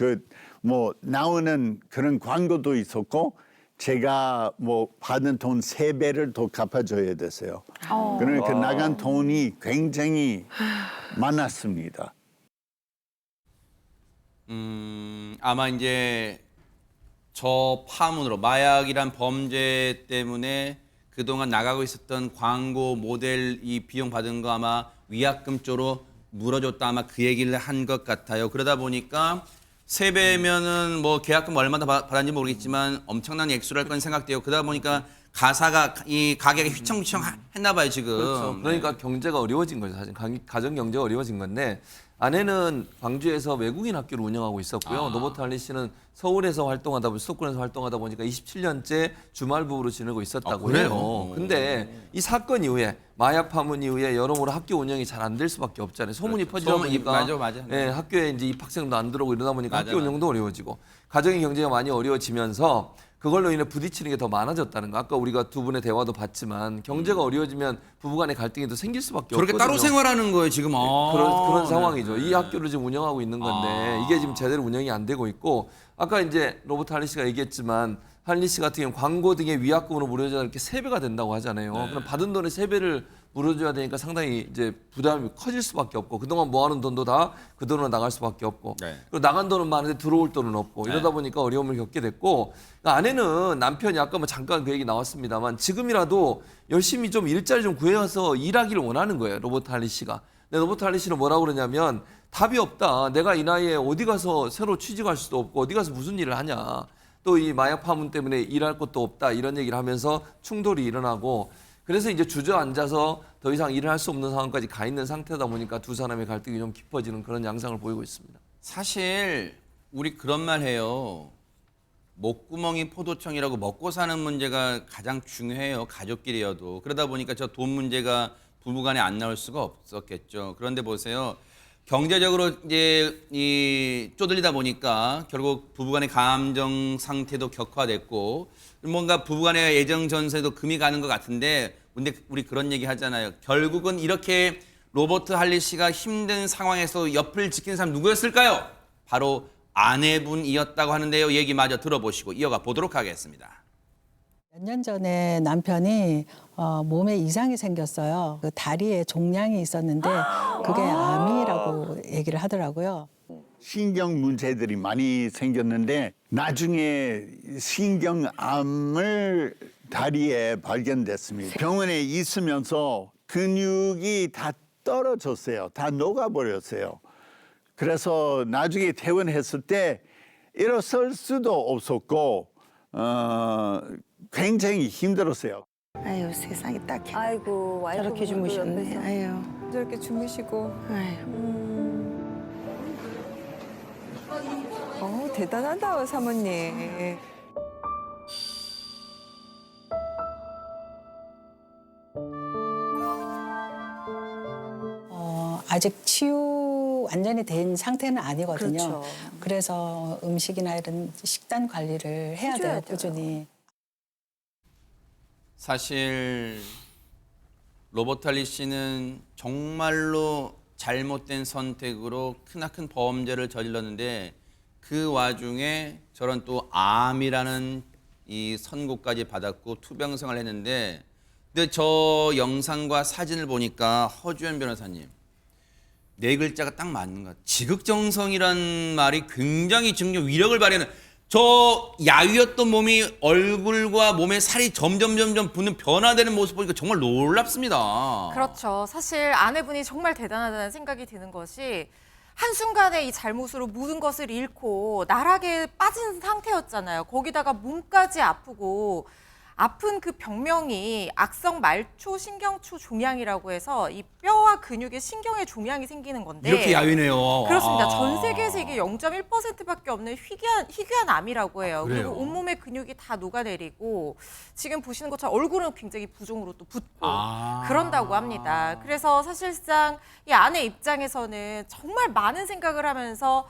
뭐 나오는 그런 광고도 있었고 제가 뭐 받은 돈 3배를 더 갚아줘야 됐어요. 그러니까 나간 돈이 굉장히 많았습니다. 아마 이제 저 파문으로 마약이란 범죄 때문에 그동안 나가고 있었던 광고 모델 이 비용 받은 거 아마 위약금 쪽으로 물어줬다 아마 그 얘기를 한 것 같아요. 그러다 보니까 3배면은 뭐 계약금 얼마나 받았는지 모르겠지만 엄청난 액수랄 건 생각돼요. 그러다 보니까 가사가 이 가게가 휘청휘청 했나 봐요 지금. 그렇죠. 그러니까 경제가 어려워진 거죠. 사실 가정 경제가 어려워진 건데 아내는 광주에서 외국인 학교를 운영하고 있었고요. 로버트 할리 씨는 서울에서 활동하다 보니 수도권에서 활동하다 보니까 27년째 주말 부부로 지내고 있었다고 그래요? 해요. 근데 이 사건 이후에 마약 파문 이후에 여러모로 학교 운영이 잘 안 될 수밖에 없잖아요. 소문이 퍼지다 보니까 맞아. 예, 학교에 이제 입학생도 안 들어오고 이러다 보니까 맞아, 학교 운영도 어려워지고 가정의 경제가 많이 어려워지면서 그걸로 인해 부딪히는 게 더 많아졌다는 거. 아까 우리가 두 분의 대화도 봤지만 경제가 어려워지면 부부간의 갈등이 더 생길 수밖에 저렇게 없거든요. 따로 생활하는 거예요 지금. 그런 네. 상황이죠. 이 학교를 지금 운영하고 있는 건데 이게 지금 제대로 운영이 안 되고 있고 아까 이제 로버트 할리 씨가 얘기했지만 할리 씨 같은 경우는 광고 등의 위약금으로 물어줘야 이렇게 3배가 된다고 하잖아요. 그럼 받은 돈의 3배를 물어줘야 되니까 상당히 이제 부담이 커질 수밖에 없고 그동안 모아놓은 돈도 다 그 돈으로 나갈 수밖에 없고 네. 그리고 나간 돈은 많은데 들어올 돈은 없고 이러다 보니까 어려움을 겪게 됐고 그러니까 아내는 남편이 아까 뭐 잠깐 그 얘기 나왔습니다만 지금이라도 열심히 좀 일자리 좀 구해와서 일하기를 원하는 거예요. 로버트 할리 씨가. 근데 로버트 할리 씨는 뭐라고 그러냐면 답이 없다. 내가 이 나이에 어디 가서 새로 취직할 수도 없고 어디 가서 무슨 일을 하냐. 또 이 마약 파문 때문에 일할 것도 없다. 이런 얘기를 하면서 충돌이 일어나고 그래서 이제 주저앉아서 더 이상 일을 할 수 없는 상황까지 가 있는 상태다 보니까 두 사람의 갈등이 좀 깊어지는 그런 양상을 보이고 있습니다. 사실 우리 그런 말 해요. 목구멍이 포도청이라고 먹고 사는 문제가 가장 중요해요. 가족끼리여도. 그러다 보니까 저 돈 문제가 부부간에 안 나올 수가 없었겠죠. 그런데 보세요. 경제적으로 이제 이 쪼들리다 보니까 결국 부부간의 감정 상태도 격화됐고 뭔가 부부간의 애정 전세도 금이 가는 것 같은데 근데 우리 그런 얘기 하잖아요. 결국은 이렇게 로버트 할리 씨가 힘든 상황에서 옆을 지킨 사람 누구였을까요? 바로 아내분이었다고 하는데요. 얘기 마저 들어보시고 이어가 보도록 하겠습니다. 몇 년 전에 남편이 몸에 이상이 생겼어요. 그 다리에 종양이 있었는데 그게 암이라고 얘기를 하더라고요. 신경 문제들이 많이 생겼는데 나중에 신경암을 다리에 발견됐습니다. 병원에 있으면서 근육이 다 떨어졌어요. 다 녹아버렸어요. 그래서 나중에 퇴원했을 때 일어설 수도 없었고 굉장히 힘들었어요. 아유 세상이 딱해. 아이고 저렇게 주무셨네. 옆에서. 아유. 저렇게 주무시고. 아유. 대단하다 사모님. 아직 치유 완전히 된 상태는 아니거든요. 그렇죠. 그래서 음식이나 이런 식단 관리를 해야 돼요, 꾸준히. 사실 로버트 할리 씨는 정말로 잘못된 선택으로 크나큰 범죄를 저질렀는데 그 와중에 저런 또 암이라는 이 선고까지 받았고 투병생활을 했는데 근데 저 영상과 사진을 보니까 허주연 변호사님 4글자가 딱 맞는 것 같아요. 지극정성이란 말이 굉장히 증명 위력을 발휘하는 저 야위였던 몸이 얼굴과 몸에 살이 점점 붙는 변화되는 모습 보니까 정말 놀랍습니다. 그렇죠. 사실 아내분이 정말 대단하다는 생각이 드는 것이 한순간에 이 잘못으로 모든 것을 잃고 나락에 빠진 상태였잖아요. 거기다가 몸까지 아프고 아픈 그 병명이 악성 말초 신경초 종양이라고 해서 이 뼈와 근육의 신경에 종양이 생기는 건데 이렇게 야위네요. 그렇습니다. 전 세계에서 이게 0.1%밖에 없는 희귀한 암이라고 해요. 그래요? 그리고 온몸의 근육이 다 녹아내리고 지금 보시는 것처럼 얼굴은 굉장히 부종으로 또 붓고 그런다고 합니다. 그래서 사실상 이 아내 입장에서는 정말 많은 생각을 하면서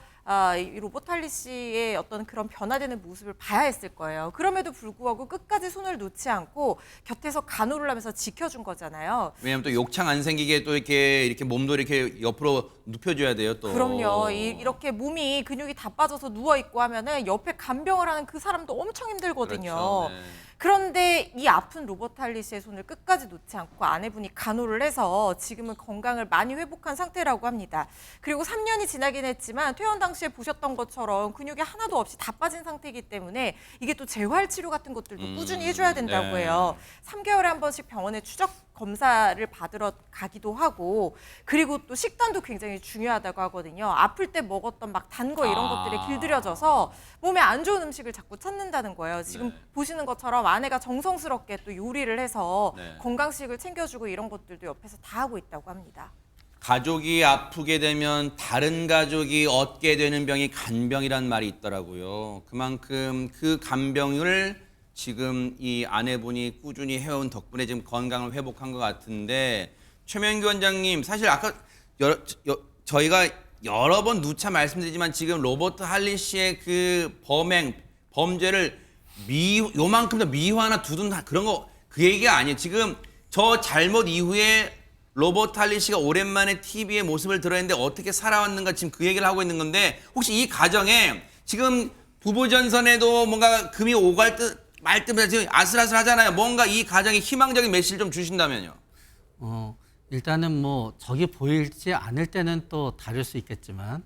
이 로버트 할리 씨의 어떤 그런 변화되는 모습을 봐야 했을 거예요. 그럼에도 불구하고 끝까지 손을 놓지 않고 곁에서 간호를 하면서 지켜준 거잖아요. 왜냐하면 또 욕창 안 생기게 또 이렇게 몸도 이렇게 옆으로 눕혀줘야 돼요 또. 그럼요. 이렇게 몸이 근육이 다 빠져서 누워 있고 하면은 옆에 간병을 하는 그 사람도 엄청 힘들거든요. 그렇죠. 네. 그런데 이 아픈 로버트 할리 씨의 손을 끝까지 놓지 않고 아내분이 간호를 해서 지금은 건강을 많이 회복한 상태라고 합니다. 그리고 3년이 지나긴 했지만 퇴원 당시에 보셨던 것처럼 근육이 하나도 없이 다 빠진 상태이기 때문에 이게 또 재활 치료 같은 것들도 꾸준히 해줘야 된다고 네. 해요. 3개월에 한 번씩 병원에 추적 검사를 받으러 가기도 하고 그리고 또 식단도 굉장히 중요하다고 하거든요. 아플 때 먹었던 막 단 거 이런 것들에 길들여져서 몸에 안 좋은 음식을 자꾸 찾는다는 거예요. 지금 보시는 것처럼 아내가 정성스럽게 또 요리를 해서 건강식을 챙겨주고 이런 것들도 옆에서 다 하고 있다고 합니다. 가족이 아프게 되면 다른 가족이 얻게 되는 병이 간병이란 말이 있더라고요. 그만큼 그 간병을 지금 이 아내분이 꾸준히 해온 덕분에 지금 건강을 회복한 것 같은데 최명규 원장님 사실 아까 저희가 여러 번 누차 말씀드리지만 지금 로버트 할리 씨의 그 범죄를 요만큼 더 미화나 두둔 그런 거 그 얘기가 아니에요. 지금 저 잘못 이후에 로버트 할리 씨가 오랜만에 TV의 모습을 드러냈는데 어떻게 살아왔는가 지금 그 얘기를 하고 있는 건데 혹시 이 가정에 지금 부부 전선에도 뭔가 금이 오갈 듯 말 듯 지금 아슬아슬하잖아요. 뭔가 이 가정에 희망적인 메시지를 좀 주신다면요. 일단은 뭐 적이 보이지 않을 때는 또 다를 수 있겠지만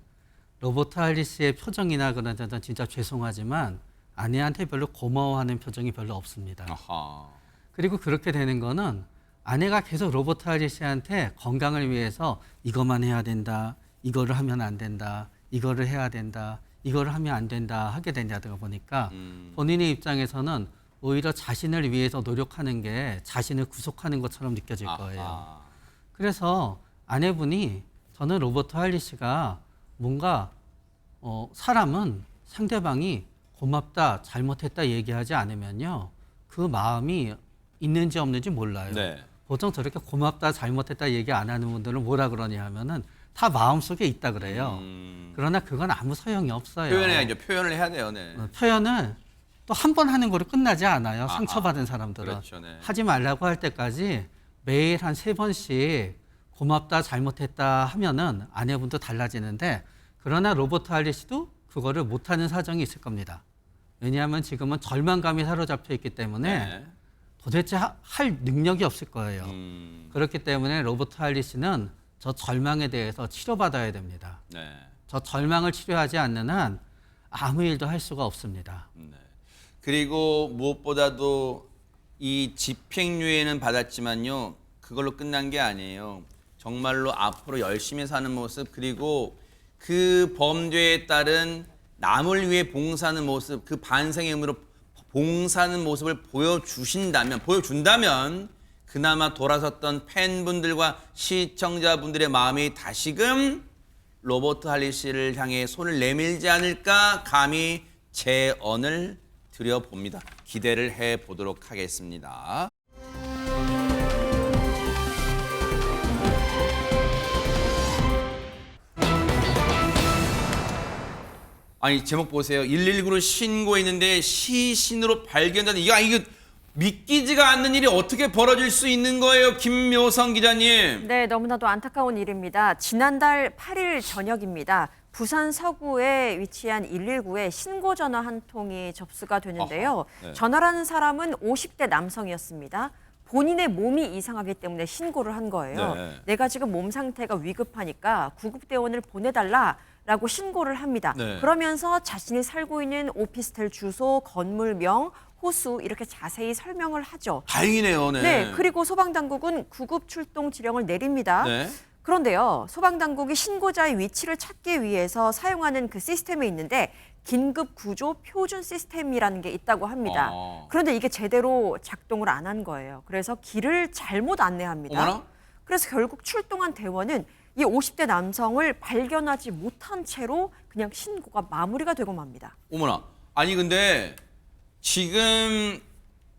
로버트 할리 씨의 표정이나 그런 데는 진짜 죄송하지만 아내한테 별로 고마워하는 표정이 별로 없습니다. 아하. 그리고 그렇게 되는 거는 아내가 계속 로버트 할리 씨한테 건강을 위해서 이것만 해야 된다, 이거를 하면 안 된다, 이거를 해야 된다, 이거를 하면 안 된다 하게 되다 보니까 본인의 입장에서는 오히려 자신을 위해서 노력하는 게 자신을 구속하는 것처럼 느껴질 거예요. 그래서 아내분이 저는 로버트 할리 씨가 뭔가 사람은 상대방이 고맙다, 잘못했다 얘기하지 않으면요. 그 마음이 있는지 없는지 몰라요. 네. 보통 저렇게 고맙다, 잘못했다 얘기 안 하는 분들은 뭐라 그러냐 하면은 다 마음속에 있다 그래요. 그러나 그건 아무 소용이 없어요. 표현해야죠. 표현을 해야 돼요. 네. 표현을 또 한 번 하는 거로 끝나지 않아요. 상처받은 사람들은. 그렇죠, 네. 하지 말라고 할 때까지 매일 한 3번씩 고맙다, 잘못했다 하면은 아내분도 달라지는데 그러나 로버트 할리 씨도 그거를 못하는 사정이 있을 겁니다. 왜냐하면 지금은 절망감이 사로잡혀 있기 때문에 도대체 할 능력이 없을 거예요. 그렇기 때문에 로버트 할리 씨는 저 절망에 대해서 치료받아야 됩니다. 네. 저 절망을 치료하지 않는 한 아무 일도 할 수가 없습니다. 네. 그리고 무엇보다도 이 집행유예는 받았지만요. 그걸로 끝난 게 아니에요. 정말로 앞으로 열심히 사는 모습 그리고 그 범죄에 따른 남을 위해 봉사하는 모습 그 반성의 의미로 봉사하는 모습을 보여준다면 그나마 돌아섰던 팬분들과 시청자분들의 마음이 다시금 로버트 할리 씨를 향해 손을 내밀지 않을까 감히 제언을 드려봅니다. 기대를 해보도록 하겠습니다. 아니 제목 보세요. 119로 신고했는데 시신으로 발견된 이거 믿기지가 않는 일이 어떻게 벌어질 수 있는 거예요, 김묘성 기자님? 네, 너무나도 안타까운 일입니다. 지난달 8일 저녁입니다. 부산 서구에 위치한 119에 신고 전화 한 통이 접수가 되는데요. 네. 전화라는 사람은 50대 남성이었습니다. 본인의 몸이 이상하기 때문에 신고를 한 거예요. 네. 내가 지금 몸 상태가 위급하니까 구급대원을 보내달라라고 신고를 합니다. 네. 그러면서 자신이 살고 있는 오피스텔 주소, 건물명, 호수 이렇게 자세히 설명을 하죠. 다행이네요. 네. 네, 그리고 소방당국은 구급 출동 지령을 내립니다. 네. 그런데요, 소방당국이 신고자의 위치를 찾기 위해서 사용하는 그 시스템이 있는데 긴급 구조 표준 시스템이라는 게 있다고 합니다. 그런데 이게 제대로 작동을 안 한 거예요. 그래서 길을 잘못 안내합니다. 어머나? 그래서 결국 출동한 대원은 이 50대 남성을 발견하지 못한 채로 그냥 신고가 마무리가 되고 맙니다. 어머나. 아니 근데 지금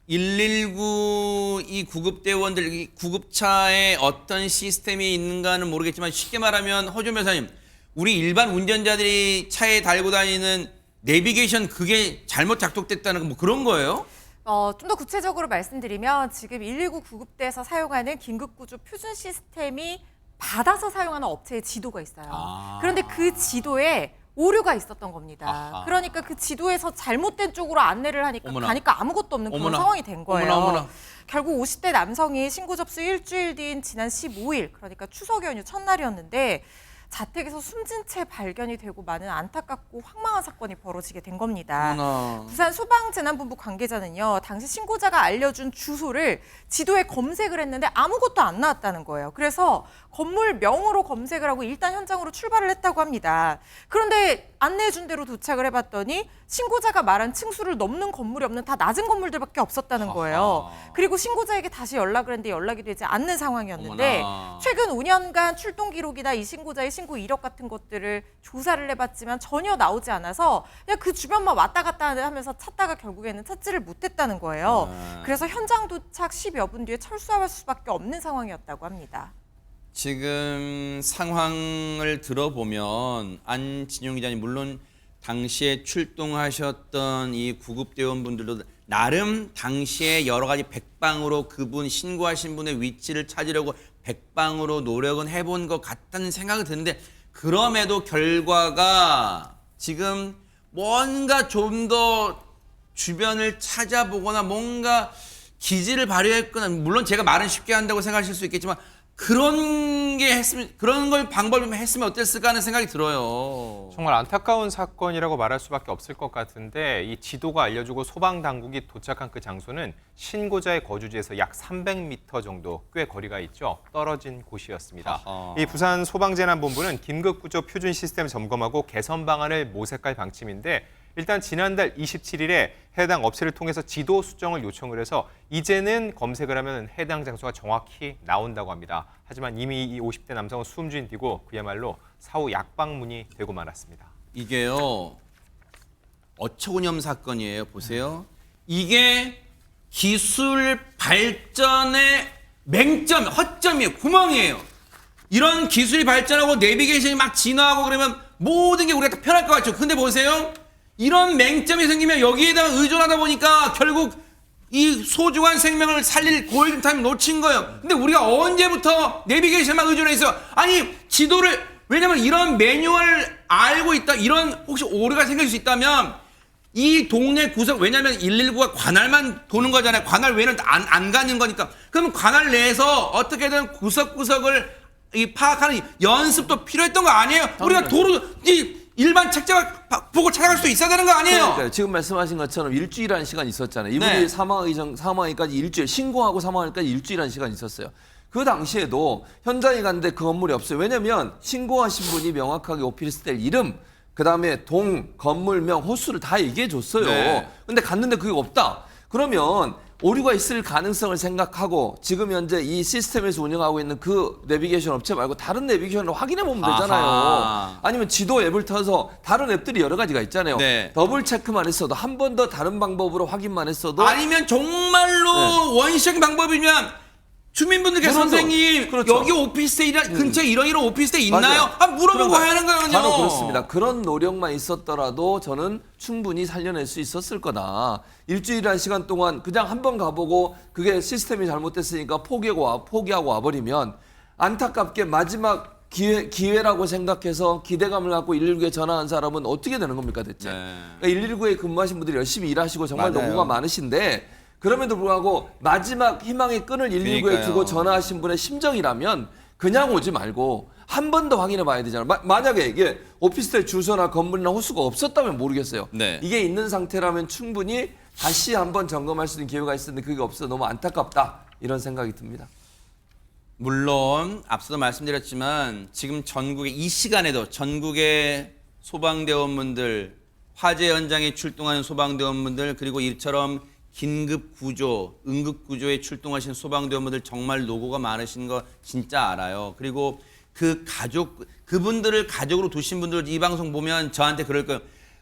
119 이 구급대원들 이 구급차에 어떤 시스템이 있는가는 모르겠지만 쉽게 말하면 허준 변호사님 우리 일반 운전자들이 차에 달고 다니는 내비게이션 그게 잘못 작동됐다는 뭐 그런 거예요? 좀 더 구체적으로 말씀드리면 지금 119 구급대에서 사용하는 긴급구조 표준 시스템이 받아서 사용하는 업체의 지도가 있어요. 그런데 그 지도에 오류가 있었던 겁니다. 아하. 그러니까 그 지도에서 잘못된 쪽으로 안내를 하니까 어머나. 가니까 아무것도 없는 그런 어머나. 상황이 된 거예요. 어머나. 결국 50대 남성이 신고 접수 일주일 뒤인 지난 15일, 그러니까 추석 연휴 첫날이었는데 자택에서 숨진 채 발견이 되고 많은 안타깝고 황망한 사건이 벌어지게 된 겁니다. 어머나. 부산 소방재난본부 관계자는요, 당시 신고자가 알려준 주소를 지도에 검색을 했는데 아무것도 안 나왔다는 거예요. 그래서 건물명으로 검색을 하고 일단 현장으로 출발을 했다고 합니다. 그런데 안내해준 대로 도착을 해봤더니 신고자가 말한 층수를 넘는 건물이 없는 다 낮은 건물들밖에 없었다는 거예요. 그리고 신고자에게 다시 연락을 했는데 연락이 되지 않는 상황이었는데 어머나. 최근 5년간 출동 기록이나 이 신고자의 신고 이력 같은 것들을 조사를 해봤지만 전혀 나오지 않아서 그냥 그 주변만 왔다 갔다 하면서 찾다가 결국에는 찾지를 못했다는 거예요. 그래서 현장 도착 10여 분 뒤에 철수할 수밖에 없는 상황이었다고 합니다. 지금 상황을 들어보면 안진용 기자님 물론 당시에 출동하셨던 이 구급대원분들도 나름 당시에 여러 가지 백방으로 그분 신고하신 분의 위치를 찾으려고 백방으로 노력은 해본 것 같다는 생각이 드는데 그럼에도 결과가 지금 뭔가 좀 더 주변을 찾아보거나 뭔가 기지를 발휘했거나 물론 제가 말은 쉽게 한다고 생각하실 수 있겠지만 그런 게 했으면 그런 걸 방법을 했으면 어땠을까 하는 생각이 들어요. 정말 안타까운 사건이라고 말할 수밖에 없을 것 같은데 이 지도가 알려주고 소방당국이 도착한 그 장소는 신고자의 거주지에서 약 300m 정도 꽤 거리가 있죠. 떨어진 곳이었습니다. 이 부산 소방재난본부는 긴급구조 표준 시스템을 점검하고 개선 방안을 모색할 방침인데 일단 지난달 27일에 해당 업체를 통해서 지도 수정을 요청을 해서 이제는 검색을 하면 해당 장소가 정확히 나온다고 합니다. 하지만 이미 이 50대 남성은 숨진 뒤고 그야말로 사후 약방문이 되고 말았습니다. 이게요 어처구니없는 사건이에요. 보세요. 이게 기술 발전의 맹점, 허점이에요. 구멍이에요. 이런 기술이 발전하고 내비게이션이 막 진화하고 그러면 모든 게 우리가 다 편할 것 같죠. 근데 보세요. 이런 맹점이 생기면 여기에다가 의존하다 보니까 결국 이 소중한 생명을 살릴 골든타임 놓친 거예요. 근데 우리가 언제부터 내비게이션만 의존해 있어요? 아니 지도를 왜냐면 이런 매뉴얼을 알고 있다. 이런 혹시 오류가 생길 수 있다면 이 동네 구석 왜냐면 119가 관할만 도는 거잖아요. 관할 외에는 안 가는 거니까. 그럼 관할 내에서 어떻게든 구석구석을 이 파악하는 연습도 필요했던 거 아니에요? 우리가 도로 일반 책자 보고 찾아갈 수 있어야 되는 거 아니에요? 그러니까요. 지금 말씀하신 것처럼 일주일이라는 시간이 있었잖아요. 이분이 네. 사망하기까지 일주일, 신고하고 사망하기까지 일주일이라는 시간이 있었어요. 그 당시에도 현장에 갔는데 그 건물이 없어요. 왜냐면 신고하신 분이 명확하게 오피스텔 이름, 그다음에 동, 건물명, 호수를 다 얘기해 줬어요. 네. 근데 갔는데 그게 없다. 그러면 오류가 있을 가능성을 생각하고 지금 현재 이 시스템에서 운영하고 있는 그 내비게이션 업체 말고 다른 내비게이션을 확인해 보면 되잖아요. 아하. 아니면 지도 앱을 터서 다른 앱들이 여러 가지가 있잖아요. 네. 더블 체크만 했어도 한 번 더 다른 방법으로 확인만 했어도 아니면 정말로 원시적인 방법이면 주민분들께 물어도, 선생님 그렇죠. 여기 오피스텔 근처에 이런 오피스텔 있나요? 맞아요. 아, 물어보고 그런 하는 거예요. 바로 그렇습니다. 그런 노력만 있었더라도 저는 충분히 살려낼 수 있었을 거다. 일주일이라는 시간 동안 그냥 한 번 가보고 그게 시스템이 잘못됐으니까 포기하고 와버리면 안타깝게 마지막 기회라고 생각해서 기대감을 갖고 119에 전화한 사람은 어떻게 되는 겁니까 대체? 네. 그러니까 119에 근무하신 분들이 열심히 일하시고 정말 맞아요. 노고가 많으신데 그럼에도 불구하고 마지막 희망의 끈을 119에 그러니까요. 두고 전화하신 분의 심정이라면 그냥 오지 말고 한 번 더 확인해 봐야 되잖아요. 만약에 이게 오피스텔 주소나 건물이나 호수가 없었다면 모르겠어요. 네. 이게 있는 상태라면 충분히 다시 한번 점검할 수 있는 기회가 있었는데 그게 없어서 너무 안타깝다 이런 생각이 듭니다. 물론 앞서도 말씀드렸지만 지금 전국에 이 시간에도 전국의 소방대원분들 화재 현장에 출동하는 소방대원분들 그리고 이처럼 긴급구조, 응급구조에 출동하신 소방대원분들 정말 노고가 많으신 거 진짜 알아요. 그리고 그 가족, 그분들을 가족으로 두신 분들 이 방송 보면 저한테 그럴 거예요.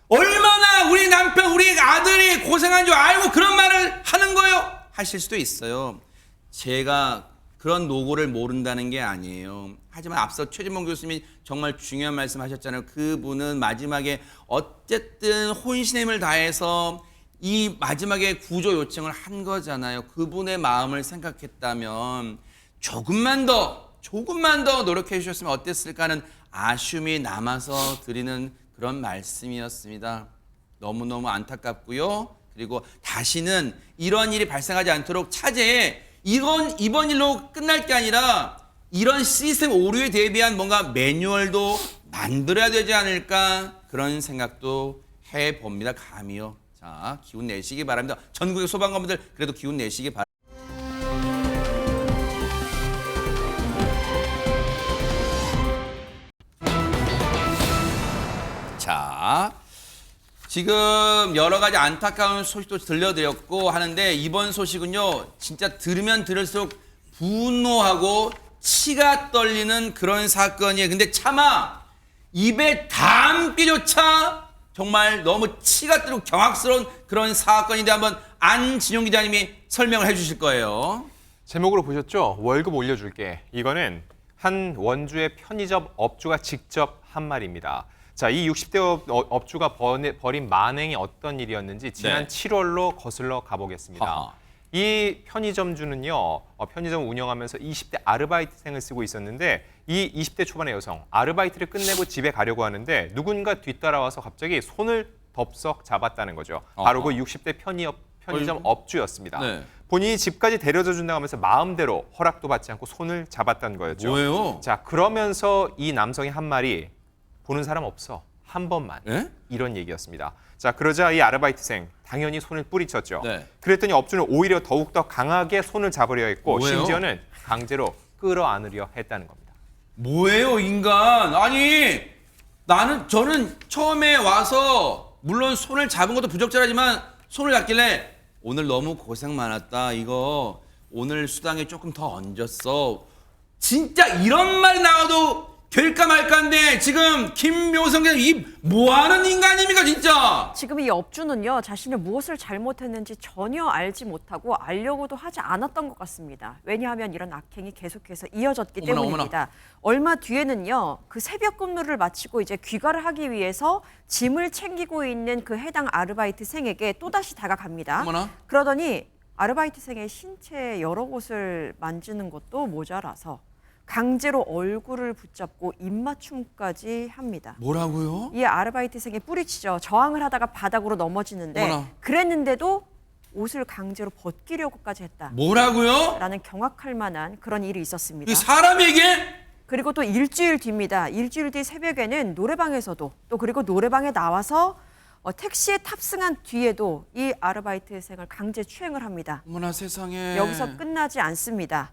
얼마나 우리 남편, 우리 아들이 고생한 줄 알고 그런 말을 하는 거예요? 하실 수도 있어요. 제가 그런 노고를 모른다는 게 아니에요. 하지만 앞서 최진봉 교수님이 정말 중요한 말씀 하셨잖아요. 그분은 마지막에 어쨌든 혼신의 힘을 다해서 이 마지막에 구조 요청을 한 거잖아요. 그분의 마음을 생각했다면 조금만 더 노력해 주셨으면 어땠을까 하는 아쉬움이 남아서 드리는 그런 말씀이었습니다. 너무너무 안타깝고요. 그리고 다시는 이런 일이 발생하지 않도록 차제에 이번 일로 끝날 게 아니라 이런 시스템 오류에 대비한 뭔가 매뉴얼도 만들어야 되지 않을까 그런 생각도 해봅니다. 감히요. 자, 기운 내시기 바랍니다. 전국의 소방관분들 그래도 기운 내시기 바랍니다. 자, 지금 여러 가지 안타까운 소식도 들려드렸고 하는데 이번 소식은요, 진짜 들으면 들을수록 분노하고 치가 떨리는 그런 사건이에요. 근데 차마 입에 담기조차 정말 너무 치가 떨리고 경악스러운 그런 사건인데 한번 안진용 기자님이 설명을 해주실 거예요. 제목으로 보셨죠? 월급 올려줄게. 이거는 한 원주의 편의점 업주가 직접 한 말입니다. 자, 이 60대 업주가 벌인 만행이 어떤 일이었는지 지난 네. 7월로 거슬러 가보겠습니다. 하하. 이 편의점주는요, 편의점 운영하면서 20대 아르바이트생을 쓰고 있었는데 이 20대 초반의 여성, 아르바이트를 끝내고 집에 가려고 하는데 누군가 뒤따라와서 갑자기 손을 덥석 잡았다는 거죠. 바로 그 60대 편의점 업주였습니다. 네. 본인이 집까지 데려다 준다고 하면서 마음대로 허락도 받지 않고 손을 잡았다는 거였죠. 뭐예요? 자, 그러면서 이 남성이 한 말이 보는 사람 없어. 한 번만. 예? 이런 얘기였습니다. 자, 그러자 이 아르바이트생 당연히 손을 뿌리쳤죠. 네. 그랬더니 업주는 오히려 더욱더 강하게 손을 잡으려 했고 뭐예요? 심지어는 강제로 끌어안으려 했다는 겁니다. 뭐예요, 인간? 아니, 저는 처음에 와서 물론 손을 잡은 것도 부적절하지만 손을 잡길래 오늘 너무 고생 많았다. 이거 오늘 수당에 조금 더 얹었어. 진짜 이런 말 나와도 될까 말까인데 지금 김묘성 기자 이 뭐하는 인간입니까 진짜? 지금 이 업주는요, 자신이 무엇을 잘못했는지 전혀 알지 못하고 알려고도 하지 않았던 것 같습니다. 왜냐하면 이런 악행이 계속해서 이어졌기 어머나, 때문입니다. 얼마 뒤에는요, 그 새벽 근무를 마치고 이제 귀가를 하기 위해서 짐을 챙기고 있는 그 해당 아르바이트생에게 또다시 다가갑니다. 어머나. 그러더니 아르바이트생의 신체 여러 곳을 만지는 것도 모자라서 강제로 얼굴을 붙잡고 입맞춤까지 합니다. 뭐라고요? 이 아르바이트생이 뿌리치죠. 저항을 하다가 바닥으로 넘어지는데 어머나. 그랬는데도 옷을 강제로 벗기려고까지 했다. 뭐라고요? 라는 경악할 만한 그런 일이 있었습니다. 이 사람에게? 그리고 또 일주일 뒤입니다. 일주일 뒤 새벽에는 노래방에서도 또 그리고 노래방에 나와서 택시에 탑승한 뒤에도 이 아르바이트생을 강제 추행을 합니다. 어머나 세상에. 여기서 끝나지 않습니다.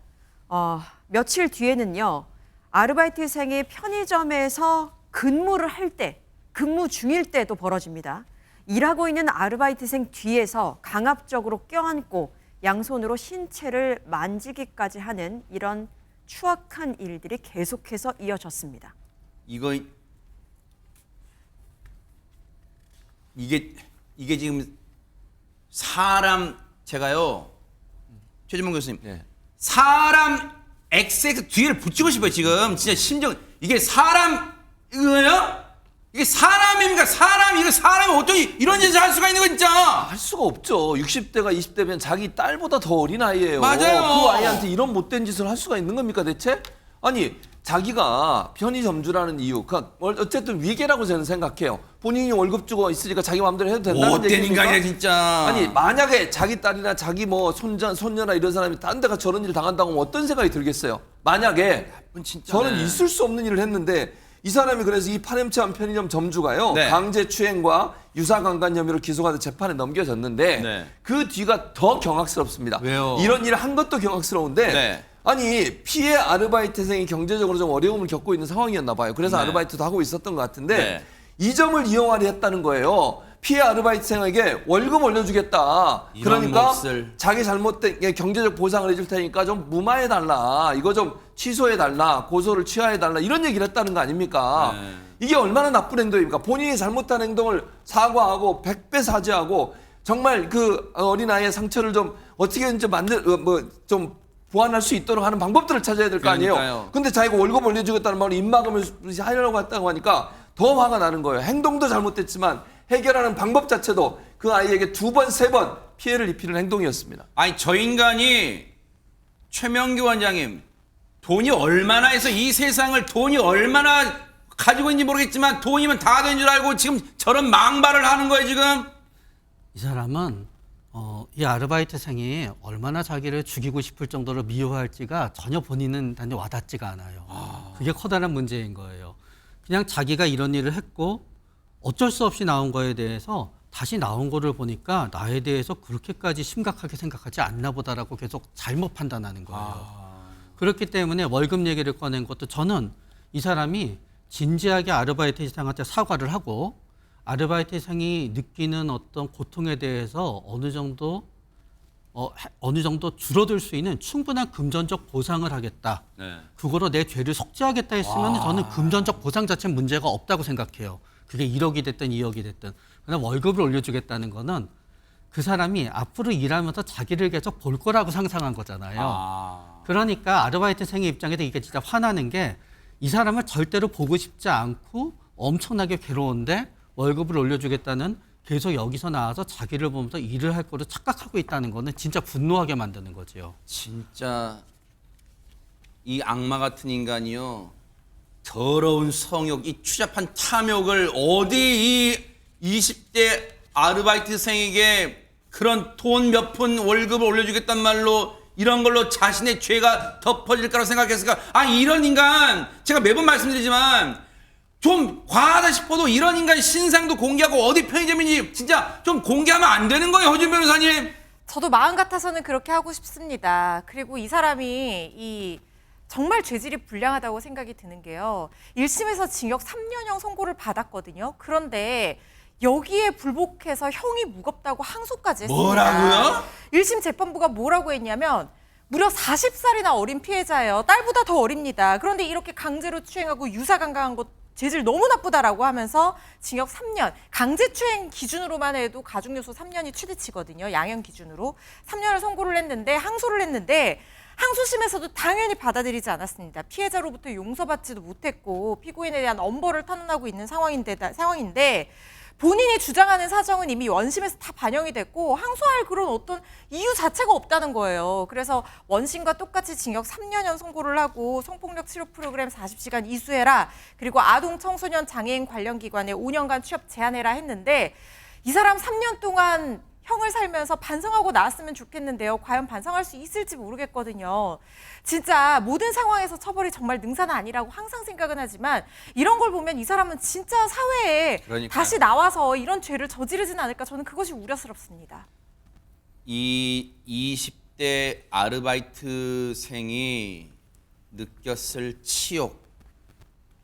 며칠 뒤에는요, 아르바이트생이 편의점에서 근무를 할 때, 근무 중일 때도 벌어집니다. 일하고 있는 아르바이트생 뒤에서 강압적으로 껴안고 양손으로 신체를 만지기까지 하는 이런 추악한 일들이 계속해서 이어졌습니다. 이게 지금 사람 제가요 최진봉 교수님 네. 사람 XX 뒤를 붙이고 싶어요 지금 진짜 심정 이게 사람 이거예요? 이게 사람입니까? 이거 사람이 어떻게 이런 짓을 할 수가 있는 거 진짜? 할 수가 없죠. 60대가 20대면 자기 딸보다 더 어린 아이예요. 맞아요. 그 아이한테 이런 못된 짓을 할 수가 있는 겁니까 대체? 아니 자기가 편의점주라는 이유, 어쨌든 위계라고 저는 생각해요. 본인이 월급 주고 있으니까 자기 마음대로 해도 된다는 못된 얘기입니까? 인간이네 진짜. 아니 만약에 자기 딸이나 자기 뭐 손녀나 이런 사람이 딴 데가 저런 일 당한다고 하면 어떤 생각이 들겠어요? 만약에 진짜네. 저는 있을 수 없는 일을 했는데 이 사람이 그래서 이 파렴치한 편의점 점주가요. 네. 강제 추행과 유사강간 혐의로 기소가 돼 재판에 넘겨졌는데 네. 그 뒤가 더 경악스럽습니다. 왜요? 이런 일을 한 것도 경악스러운데 네. 아니 피해 아르바이트생이 경제적으로 좀 어려움을 겪고 있는 상황이었나 봐요. 그래서 네. 아르바이트도 하고 있었던 것 같은데 네. 이 점을 이용하려 했다는 거예요. 피해 아르바이트생에게 월급 올려주겠다. 이런 그러니까 몫을. 자기 잘못된 게 경제적 보상을 해줄 테니까 좀 무마해달라. 이거 좀 취소해달라. 고소를 취하해달라. 이런 얘기를 했다는 거 아닙니까? 네. 이게 얼마나 나쁜 행동입니까? 본인이 잘못한 행동을 사과하고 100배 사죄하고 정말 그 어린아이의 상처를 좀 어떻게든지 좀 보완할 수 있도록 하는 방법들을 찾아야 될 거 아니에요. 그러니까요. 근데 자기가 월급 올려주겠다는 말로 입막음을 하려고 했다고 하니까 더 화가 나는 거예요. 행동도 잘못됐지만 해결하는 방법 자체도 그 아이에게 2번, 3번 피해를 입히는 행동이었습니다. 아니 저 인간이 최명규 원장님 돈이 얼마나 해서 이 세상을 돈이 얼마나 가지고 있는지 모르겠지만 돈이면 다 된 줄 알고 지금 저런 망발을 하는 거예요 지금? 이 사람은 이 아르바이트생이 얼마나 자기를 죽이고 싶을 정도로 미워할지가 전혀 본인은 단지 와닿지가 않아요. 그게 커다란 문제인 거예요. 그냥 자기가 이런 일을 했고 어쩔 수 없이 나온 거에 대해서 다시 나온 거를 보니까 나에 대해서 그렇게까지 심각하게 생각하지 않나 보다라고 계속 잘못 판단하는 거예요. 그렇기 때문에 월급 얘기를 꺼낸 것도 저는 이 사람이 진지하게 아르바이트생한테 사과를 하고 아르바이트생이 느끼는 어떤 고통에 대해서 어느 정도 줄어들 수 있는 충분한 금전적 보상을 하겠다. 네. 그거로 내 죄를 속죄하겠다 했으면 저는 금전적 보상 자체는 문제가 없다고 생각해요. 그게 1억이 됐든 2억이 됐든. 그러나 월급을 올려주겠다는 거는 그 사람이 앞으로 일하면서 자기를 계속 볼 거라고 상상한 거잖아요. 그러니까 아르바이트생의 입장에서 이게 진짜 화나는 게 이 사람을 절대로 보고 싶지 않고 엄청나게 괴로운데 월급을 올려주겠다는 계속 여기서 나와서 자기를 보면서 일을 할 거로 착각하고 있다는 거는 진짜 분노하게 만드는 거죠. 진짜 이 악마 같은 인간이요. 더러운 성욕, 이 추잡한 탐욕을 어디 이 20대 아르바이트생에게 그런 돈 몇 푼 월급을 올려주겠단 말로 이런 걸로 자신의 죄가 덮어질 거라고 생각했을까? 아, 이런 인간, 제가 매번 말씀드리지만 좀 과하다 싶어도 이런 인간 신상도 공개하고 어디 편의점인지 진짜 좀 공개하면 안 되는 거예요, 허준 변호사님? 저도 마음 같아서는 그렇게 하고 싶습니다. 그리고 이 사람이 정말 죄질이 불량하다고 생각이 드는 게요. 1심에서 징역 3년형 선고를 받았거든요. 그런데 여기에 불복해서 형이 무겁다고 항소까지 했습니다. 뭐라고요? 1심 재판부가 뭐라고 했냐면 무려 40살이나 어린 피해자예요. 딸보다 더 어립니다. 그런데 이렇게 강제로 추행하고 유사강간한 것 죄질 너무 나쁘다라고 하면서 징역 3년, 강제추행 기준으로만 해도 가중요소 3년이 최대치거든요. 양형 기준으로. 3년을 선고를 했는데 항소를 했는데 항소심에서도 당연히 받아들이지 않았습니다. 피해자로부터 용서받지도 못했고 피고인에 대한 엄벌을 탄원하고 있는 상황인데 본인이 주장하는 사정은 이미 원심에서 다 반영이 됐고 항소할 그런 어떤 이유 자체가 없다는 거예요. 그래서 원심과 똑같이 징역 3년형 선고를 하고 성폭력 치료 프로그램 40시간 이수해라. 그리고 아동 청소년 장애인 관련 기관에 5년간 취업 제한해라 했는데 이 사람 3년 동안 형을 살면서 반성하고 나왔으면 좋겠는데요. 과연 반성할 수 있을지 모르겠거든요. 진짜 모든 상황에서 처벌이 정말 능사는 아니라고 항상 생각은 하지만 이런 걸 보면 이 사람은 진짜 사회에 그러니까요. 다시 나와서 이런 죄를 저지르진 않을까 저는 그것이 우려스럽습니다. 이 20대 아르바이트생이 느꼈을 치욕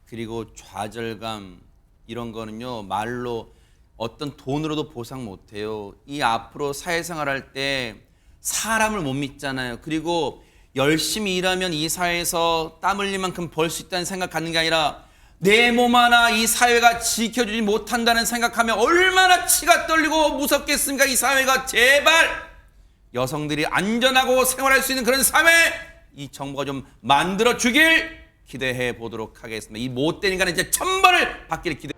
그리고 좌절감 이런 거는요 말로 어떤 돈으로도 보상 못해요. 이 앞으로 사회생활할 때 사람을 못 믿잖아요. 그리고 열심히 일하면 이 사회에서 땀 흘릴 만큼 벌 수 있다는 생각 갖는 게 아니라 내 몸 하나 이 사회가 지켜주지 못한다는 생각하면 얼마나 치가 떨리고 무섭겠습니까? 이 사회가 제발 여성들이 안전하고 생활할 수 있는 그런 사회 이 정부가 좀 만들어 주길 기대해 보도록 하겠습니다. 이 못된 인간은 이제 천벌을 받기를 기대.